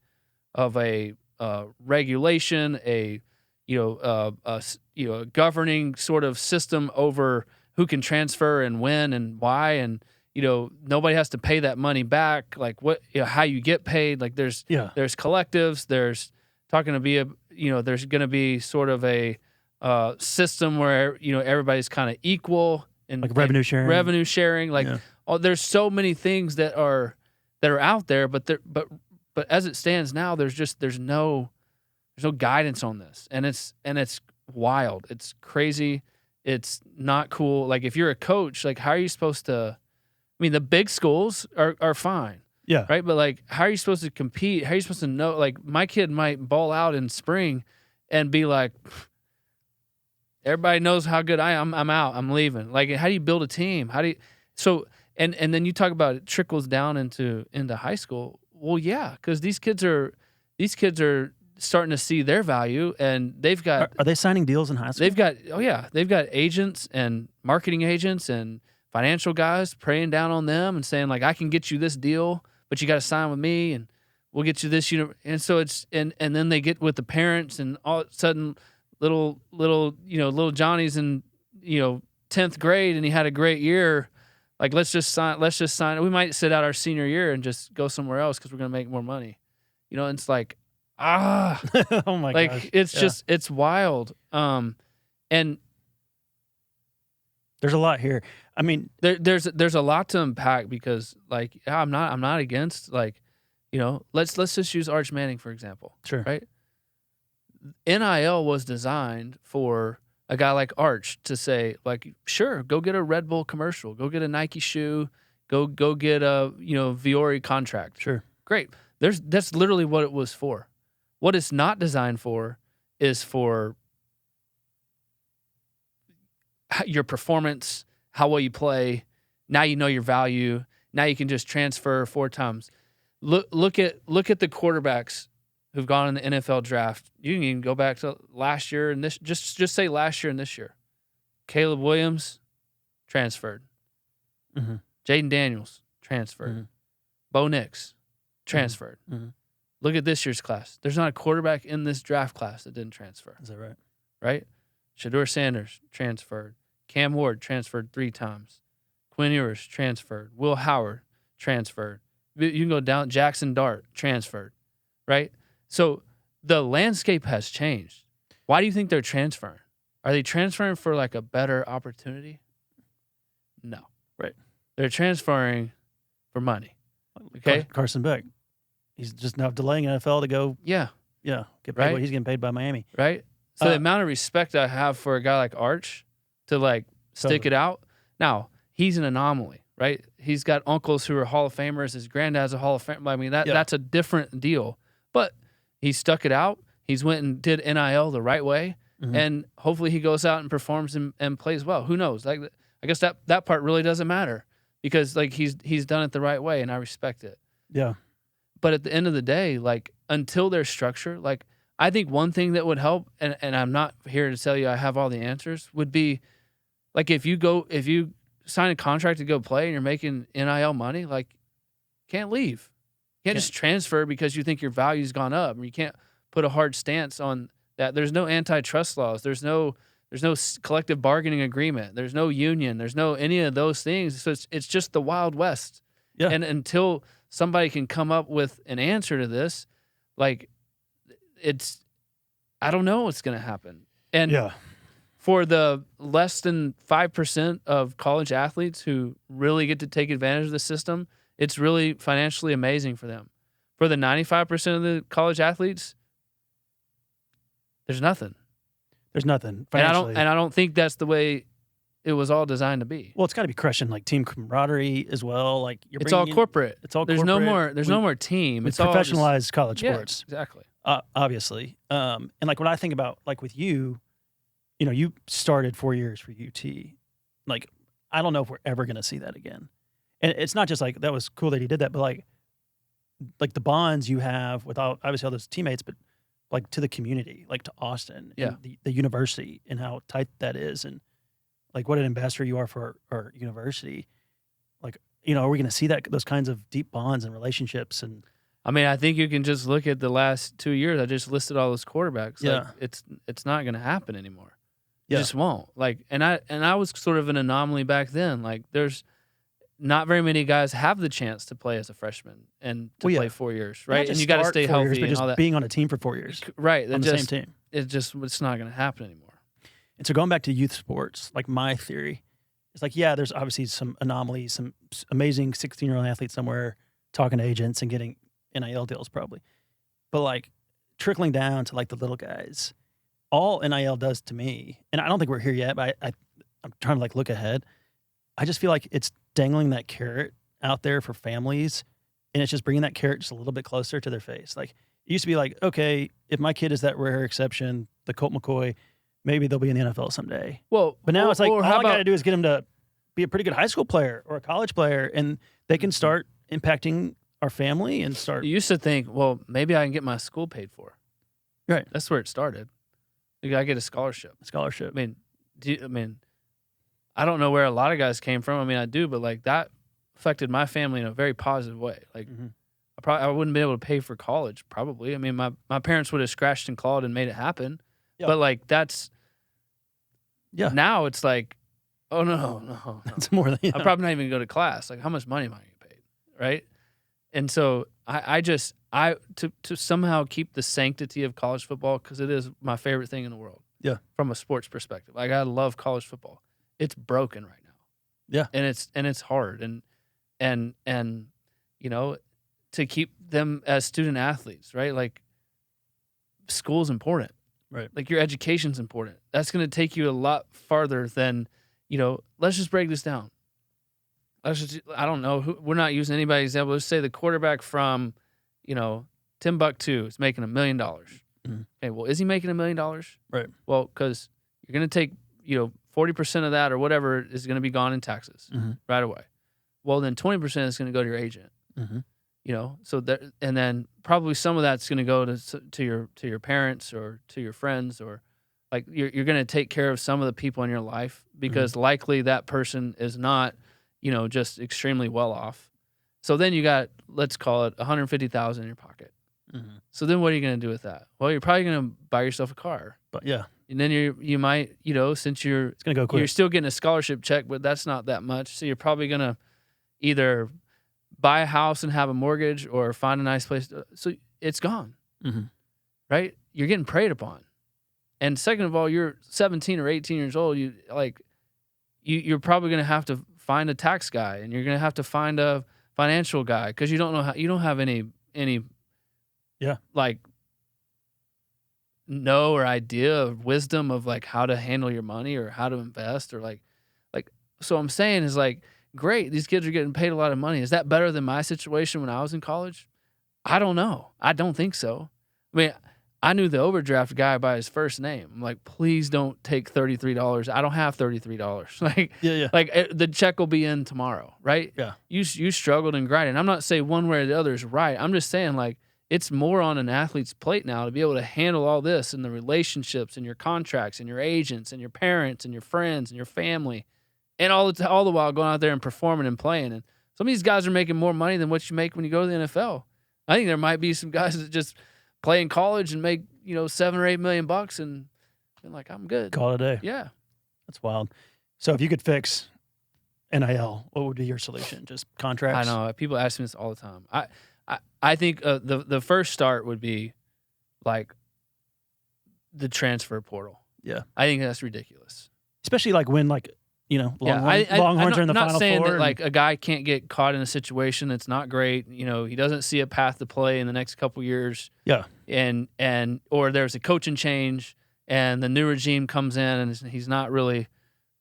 regulation, a governing sort of system over who can transfer and when and why, and nobody has to pay that money back. Like how you get paid. Like there's collectives. There's talking to be there's going to be sort of a system where everybody's kind of equal and like revenue sharing. Like there's so many things that are out there, but as it stands now, there's no guidance on this, and it's wild. It's crazy. It's not cool. Like if you're a coach, like how are you supposed to? I mean, the big schools are fine. Yeah. Right. But like, how are you supposed to compete? How are you supposed to know? Like my kid might ball out in spring, and be like, everybody knows how good I am. I'm out. I'm leaving. Like, how do you build a team? And then you talk about it trickles down into high school. Well, yeah, because these kids are starting to see their value, and they've got. Are they signing deals in high school? They've got agents and marketing agents and financial guys praying down on them and saying like, I can get you this deal, but you got to sign with me, and we'll get you this. And so it's and then they get with the parents, and all of a sudden little Johnny's in 10th grade and he had a great year. Like, let's just sign. We might sit out our senior year and just go somewhere else because we're going to make more money. You know, and it's like, oh my like, gosh. it's just, it's wild. And there's a lot here. I mean, there's a lot to unpack because, like, I'm not against, like, you know, let's just use Arch Manning, for example. sure. Right? NIL was designed for a guy like Arch to say, like, sure, go get a Red Bull commercial, go get a Nike shoe, go get a, you know, Viore contract. Sure. Great. That's literally what it was for. What it's not designed for is for your performance, how well you play. Now you know your value. Now you can just transfer 4 times. Look at the quarterbacks who've gone in the NFL draft. You can even go back to last year and this. Just say last year and this year. Caleb Williams transferred. Mm-hmm. Jaden Daniels transferred. Mm-hmm. Bo Nix transferred. Mm-hmm. Look at this year's class. There's not a quarterback in this draft class that didn't transfer. Is that right? Right? Shedeur Sanders transferred. Cam Ward transferred 3 times. Quinn Ewers transferred. Will Howard transferred. You can go down. Jackson Dart transferred. Right? So the landscape has changed. Why do you think they're transferring? Are they transferring for like a better opportunity? No. Right. They're transferring for money. Okay? Carson Beck. He's just now delaying NFL to go, Yeah. get paid Right. what he's getting paid by Miami. Right? So the amount of respect I have for a guy like Arch to, like, stick it out. Now, he's an anomaly, right? He's got uncles who are Hall of Famers. His granddad's a Hall of Famer. I mean, that's a different deal. But he stuck it out. He's went and did NIL the right way. Mm-hmm. And hopefully he goes out and performs and plays well. Who knows? Like, I guess that part really doesn't matter because, like, he's done it the right way, and I respect it. Yeah. But at the end of the day, like, until there's structure, like, I think one thing that would help, and I'm not here to tell you I have all the answers, would be, like, if you sign a contract to go play and you're making NIL money, like, can't leave. You can't just transfer because you think your value's gone up. You can't put a hard stance on that. There's no antitrust laws. There's no collective bargaining agreement. There's no union. There's no any of those things. So it's just the Wild West. Yeah. And until somebody can come up with an answer to this, like, I don't know what's going to happen. And for the less than 5% of college athletes who really get to take advantage of the system, it's really financially amazing for them. For the 95% of the college athletes, there's nothing. There's nothing. And I don't think that's the way it was all designed to be. Well, it's got to be crushing like team camaraderie as well. Like it's all corporate. It's all there's corporate. no more team. It's all professionalized college sports. Yeah, exactly. Obviously. And like when I think about like with you, you know, you started 4 years for UT. Like, I don't know if we're ever going to see that again. And it's not just like that was cool that he did that, but like the bonds you have with obviously all those teammates, but like to the community, like to Austin, and the university, and how tight that is, and like what an ambassador you are for our university. Like, you know, are we going to see those kinds of deep bonds and relationships? And I mean, I think you can just look at the last 2 years. I just listed all those quarterbacks. Yeah. Like, it's not going to happen anymore. It Yeah. just won't. Like, and I was sort of an anomaly back then. Like, there's not very many guys have the chance to play as a freshman and to play 4 years, right? And you got to stay healthy but and just all that. being on a team for 4 years, right? on the same team. It's not going to happen anymore. And so going back to youth sports, like my theory is like, yeah, there's obviously some anomalies, some amazing 16-year-old athletes somewhere talking to agents and getting NIL deals probably. But like trickling down to like the little guys, all NIL does to me, and I don't think we're here yet, but I'm trying to like look ahead. I just feel like it's dangling that carrot out there for families, and it's just bringing that carrot just a little bit closer to their face. Like it used to be like, okay, if my kid is that rare exception, the Colt McCoy, maybe they'll be in the NFL someday. Well, but now it's like all I got to do do is get them to be a pretty good high school player or a college player, and they can start impacting our family and start. You used to think, well, maybe I can get my school paid for. Right. That's where it started. You got to get a scholarship. Scholarship. I mean, I don't know where a lot of guys came from. I mean, I do, but like that affected my family in a very positive way. Like I wouldn't be able to pay for college probably. I mean, my parents would have scratched and clawed and made it happen. Yeah. But like that's now it's like, Oh no. It's more than I'm probably not even gonna go to class. Like, how much money am I getting paid, right? And so to somehow keep the sanctity of college football, because it is my favorite thing in the world. Yeah. From a sports perspective, like I love college football. It's broken right now. Yeah. And it's hard, and you know, to keep them as student athletes, right? Like, school's important. Right. Like, your education's important. That's going to take you a lot farther than, let's just break this down. I don't know. We're not using anybody's example. Let's say the quarterback from, Timbuktu is making $1 million. Mm-hmm. Okay, well, is he making $1 million? Right. Well, because you're going to take, 40% of that or whatever is going to be gone in taxes right away. Well, then 20% is going to go to your agent. Mm-hmm. So that, and then probably some of that's going to go to your parents or to your friends, or like you're going to take care of some of the people in your life, because likely that person is not, just extremely well off. So then you got, let's call it $150,000 in your pocket. Mm-hmm. So then what are you going to do with that? Well, you're probably going to buy yourself a car. But yeah. And then you might, since it's going to go quick. You're still getting a scholarship check, but that's not that much. So you're probably going to either buy a house and have a mortgage or find a nice place. So it's gone, right? You're getting preyed upon. And second of all, you're 17 or 18 years old. You're probably going to have to find a tax guy, and you're going to have to find a financial guy, because you don't have any like know or idea of wisdom of like how to handle your money or how to invest, or like so I'm saying is like, great, these kids are getting paid a lot of money. Is that better than my situation when I was in college? I don't know. I don't think so. I mean, I knew the overdraft guy by his first name. I'm like, please don't take $33. I don't have $33. Like the check will be in tomorrow, right? Yeah. You struggled and grinded. I'm not saying one way or the other is right. I'm just saying, like, it's more on an athlete's plate now to be able to handle all this, and the relationships and your contracts and your agents and your parents and your friends and your family, and all the while going out there and performing and playing. And some of these guys are making more money than what you make when you go to the NFL. I think there might be some guys that just play in college and make, $7 or $8 million and like, I'm good. Call it a day. Yeah. That's wild. So if you could fix NIL, what would be your solution? Just contracts? I know. People ask me this all the time. I think the first start would be like the transfer portal. Yeah. I think that's ridiculous. Especially like when Longhorns are in the Final Four. I'm not saying that like a guy can't get caught in a situation that's not great. He doesn't see a path to play in the next couple years. Yeah. And or there's a coaching change and the new regime comes in and he's not really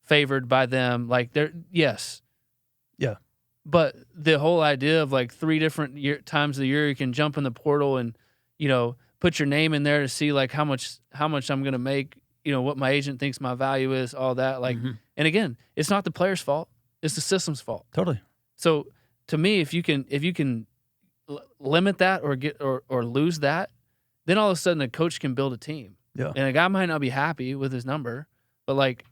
favored by them. Like, yes. Yeah. But the whole idea of like 3 different times a year you can jump in the portal and, put your name in there to see like how much I'm going to make, what my agent thinks my value is, all that. Like, and again, it's not the player's fault. It's the system's fault. Totally. So to me, if you can limit that or lose that, then all of a sudden a coach can build a team. Yeah. And a guy might not be happy with his number, but like,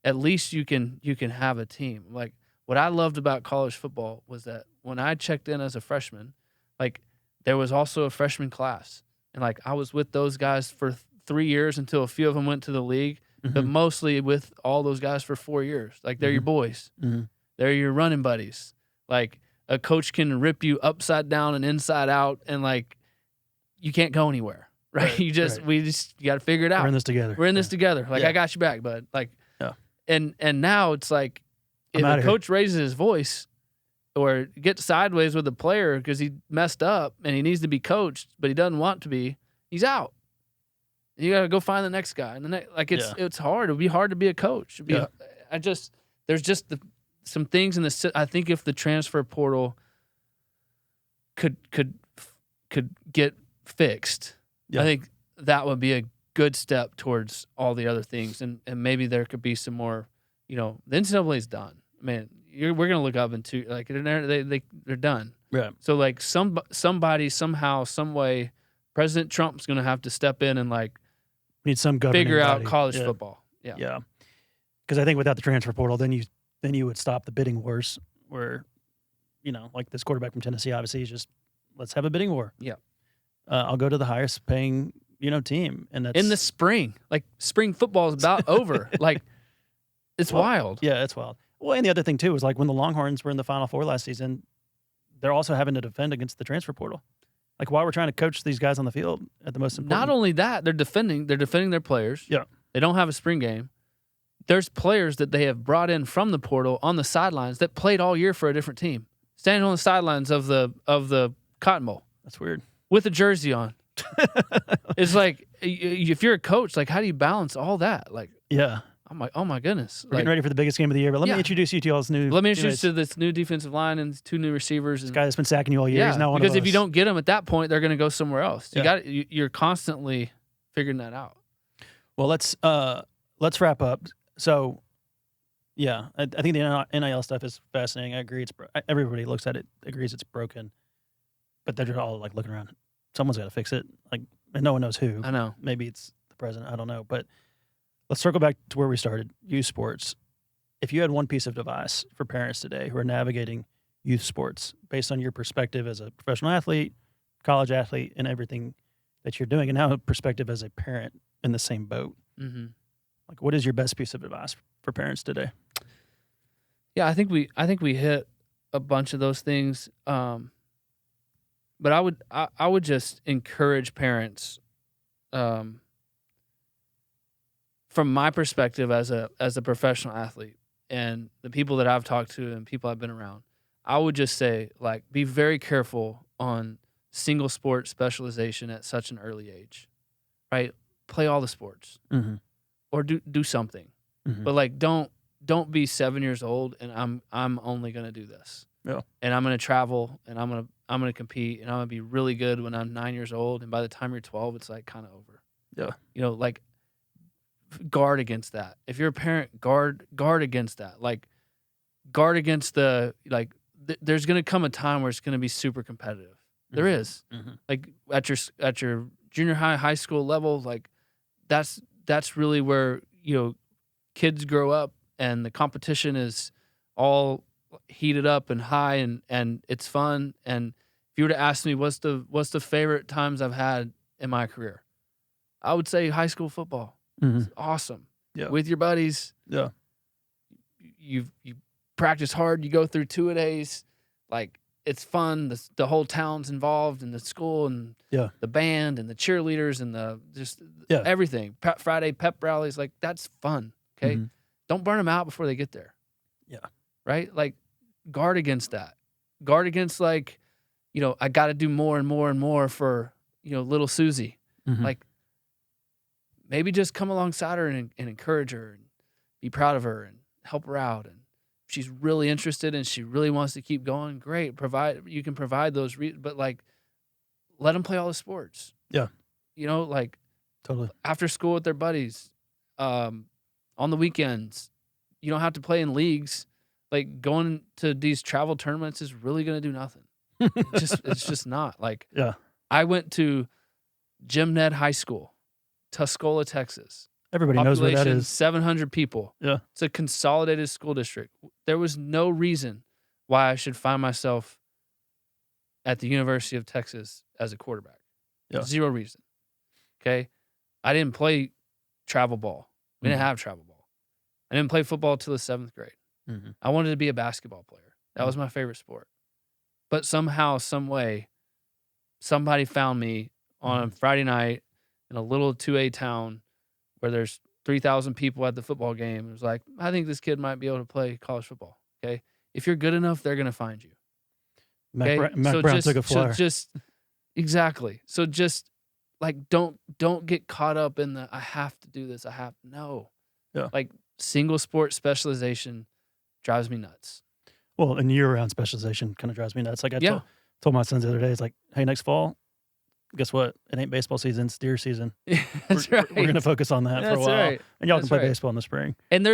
at least you can have a team. Like, what I loved about college football was that when I checked in as a freshman, like, there was also a freshman class. And like, I was with those guys for 3 years until a few of them went to the league, but mostly with all those guys for 4 years. Like, they're your boys. They're your running buddies. Like, a coach can rip you upside down and inside out, and like, you can't go anywhere, right? You got to figure it out. We're in this together. We're in this together. Like, I got you back, bud. Like, yeah. And now it's like, if a coach raises his voice or gets sideways with a player because he messed up and he needs to be coached, but he doesn't want to be, he's out. You got to go find the next guy. And it's hard. It would be hard to be a coach. There's just some things in the. I think if the transfer portal could get fixed, I think that would be a good step towards all the other things, and maybe there could be some more. The NCAA's done. Man, we're gonna look up into like they're done. Yeah. So like somebody somehow some way, President Trump's gonna have to step in and like need some governing figure out body. college football. Yeah. Yeah. Because I think without the transfer portal, then you would stop the bidding wars where, like this quarterback from Tennessee, obviously, is just let's have a bidding war. Yeah. I'll go to the highest paying, team, and that's in the spring. Like, spring football is about over. Like, It's wild. Yeah, it's wild. Well, and the other thing too is like when the Longhorns were in the Final Four last season, they're also having to defend against the transfer portal. Like while we're trying to coach these guys on the field at the most important. Not only that, they're defending their players. Yeah. They don't have a spring game. There's players that they have brought in from the portal on the sidelines that played all year for a different team, standing on the sidelines of the Cotton Bowl That's weird. with a jersey on. It's like if you're a coach, like how do you balance all that? Like, Yeah. I'm like, oh my goodness, We're getting ready for the biggest game of the year, but let me introduce you to y'all's new. Let me introduce you to this new defensive line and 2 new receivers. This guy that's been sacking you all year. He's now one because of if you us. don't get them at that point, they're going to go somewhere else. Yeah. You're constantly figuring that out. Well, let's wrap up. So, yeah, I think the NIL stuff is fascinating. I agree. Everybody looks at it, agrees it's broken, but they're just all like looking around. Someone's got to fix it. Like, and no one knows who. I know. Maybe it's the president. I don't know. But let's circle back to where we started. Youth sports. If you had one piece of advice for parents today who are navigating youth sports, based on your perspective as a professional athlete, college athlete, and everything that you're doing, and now a perspective as a parent in the same boat. Mm-hmm. Like, what is your best piece of advice for parents today? Yeah, I think we hit a bunch of those things. But I would just encourage parents, from my perspective as a professional athlete and the people that I've talked to and people I've been around, I would just say, like, be very careful on single sport specialization at such an early age, right? Play all the sports, Mm-hmm. or do something, Mm-hmm. but like don't be 7 years old and I'm only gonna do this. Yeah. And I'm gonna travel and I'm gonna compete and I'm gonna be really good when I'm 9 years old, and by the time you're 12, it's like kind of over. Yeah. You know, like, guard against that. If you're a parent, guard against that. Like, guard against the there's gonna come a time where it's gonna be super competitive. There is. Mm-hmm. Like at your junior high school level, like that's really where, you know, kids grow up and the competition is all heated up and high and it's fun. And if you were to ask me what's the favorite times I've had in my career, I would say high school football. Mm-hmm. It's awesome. Yeah. With your buddies. Yeah. You practice hard, you go through 2-a-days, like it's fun. The whole town's involved in the school and the band and the cheerleaders and everything. Friday pep rallies, like that's fun. Okay. Mm-hmm. Don't burn them out before they get there. Yeah. Right? Like, guard against that. Guard against, like, you know, I got to do more and more and more for, you know, little Susie. Mm-hmm. Like, maybe just come alongside her and encourage her and be proud of her and help her out. And if she's really interested and she really wants to keep going, great. You can provide those, but like, let them play all the sports. Yeah. You know, like, Totally. after school with their buddies, on the weekends. You don't have to play in leagues. Like, going to these travel tournaments is really going to do nothing. It's just not. Like, Yeah. I went to Jim Ned High School, Tuscola, Texas. Everybody knows where that Population, is. 700 people. Yeah. It's a consolidated school district. There was no reason why I should find myself at the University of Texas as a quarterback. Yeah. Zero reason. Okay? I didn't play travel ball. We didn't have travel ball. I didn't play football till the 7th grade. Mm-hmm. I wanted to be a basketball player. That was my favorite sport. But somehow, some way, somebody found me on a Friday night in a little 2A town where there's 3,000 people at the football game. It was like, I think this kid might be able to play college football. Okay, if you're good enough, they're gonna find you. Okay? Mac Brown took a flyer. Exactly. So just like don't get caught up in the I have to do this. No. Yeah. Like, single sport specialization drives me nuts. Well, and year-round specialization kind of drives me nuts. Like I told my sons the other day, it's like, hey, next fall, guess what? It ain't baseball season; it's deer season. That's we're, right. We're going to focus on that for a while, right. and y'all That's can play right. baseball in the spring. And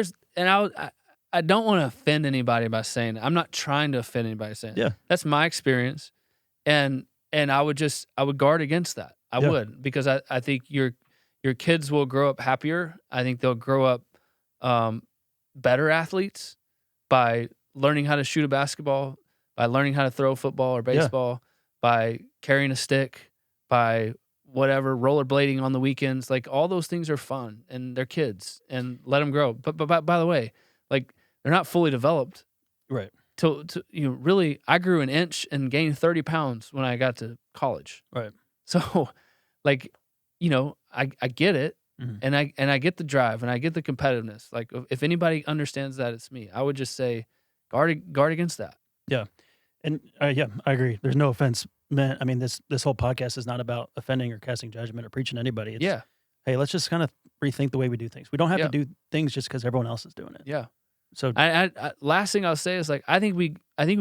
I don't want to offend anybody by saying that. I'm not trying to offend anybody saying that. Yeah. That's my experience, and I would guard against that. I would, because I think your kids will grow up happier. I think they'll grow up better athletes by learning how to shoot a basketball, by learning how to throw a football or baseball, by carrying a stick, by whatever, rollerblading on the weekends. Like, all those things are fun, and they're kids, and let them grow. But by the way, like they're not fully developed. Right. To really, I grew an inch and gained 30 pounds when I got to college. Right. So, like, I get it, Mhm. and I get the drive, and I get the competitiveness. Like, if anybody understands that, it's me. I would just say, guard against that. Yeah. And yeah, I agree. There's no offense meant. I mean, this whole podcast is not about offending or casting judgment or preaching to anybody. It's, Yeah. hey, let's just kind of rethink the way we do things. We don't have to do things just because everyone else is doing it. Yeah. So I last thing I'll say is, like, I think we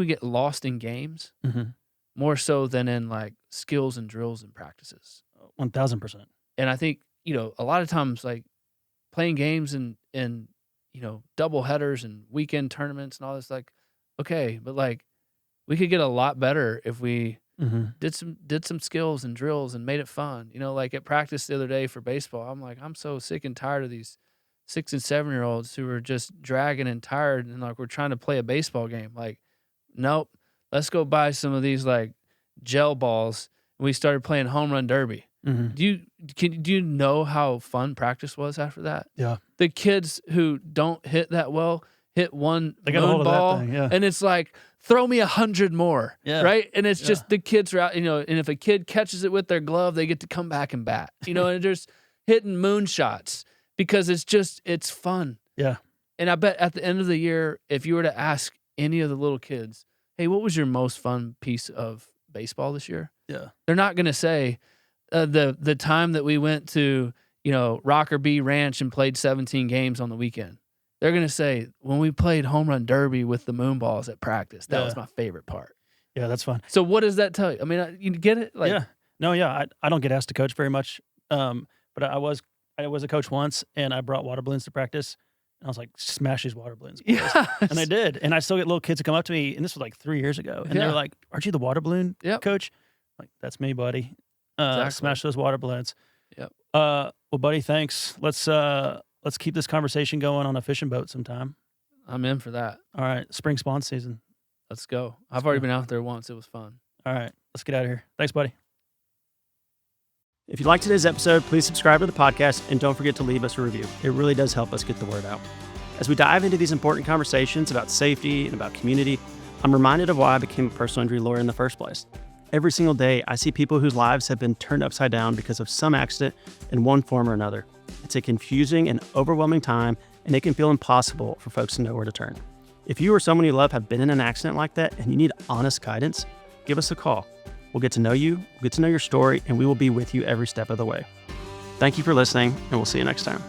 get lost in games Mhm. more so than in like skills and drills and practices. 1,000%. And I think, a lot of times, like, playing games and double headers and weekend tournaments and all this, like, okay, but like we could get a lot better if we did some skills and drills and made it fun. Like at practice the other day for baseball, I'm like, I'm so sick and tired of these 6 and 7-year-olds who are just dragging and tired, and like we're trying to play a baseball game. Like, nope, let's go buy some of these like gel balls. And we started playing home run derby. Do you know how fun practice was after that? Yeah. The kids who don't hit that well hit one They got a hold moon of that ball, thing, yeah. and it's like, throw me 100 more, Yeah. right? And it's just the kids are out, and if a kid catches it with their glove, they get to come back and bat, and they're just hitting moonshots because it's fun. Yeah. And I bet at the end of the year, if you were to ask any of the little kids, hey, what was your most fun piece of baseball this year? Yeah. They're not going to say the time that we went to, Rocker B Ranch and played 17 games on the weekend. They're going to say, when we played home run derby with the moon balls at practice, that was my favorite part. Yeah, that's fun. So what does that tell you? I mean, you get it? Like, yeah. No, yeah. I don't get asked to coach very much. But I was a coach once, and I brought water balloons to practice. And I was like, smash these water balloons. Yes. And I did. And I still get little kids to come up to me, and this was like 3 years ago. And they're like, aren't you the water balloon coach? I'm like, that's me, buddy. Exactly. Smash those water balloons. Yep. Well, buddy, thanks. Let's keep this conversation going on a fishing boat sometime. I'm in for that. All right. Spring spawn season. Let's go. I've already been out there once. It was fun. All right. Let's get out of here. Thanks, buddy. If you liked today's episode, please subscribe to the podcast and don't forget to leave us a review. It really does help us get the word out. As we dive into these important conversations about safety and about community, I'm reminded of why I became a personal injury lawyer in the first place. Every single day, I see people whose lives have been turned upside down because of some accident in one form or another. It's a confusing and overwhelming time, and it can feel impossible for folks to know where to turn. If you or someone you love have been in an accident like that and you need honest guidance, give us a call. We'll get to know you, we'll get to know your story, and we will be with you every step of the way. Thank you for listening, and we'll see you next time.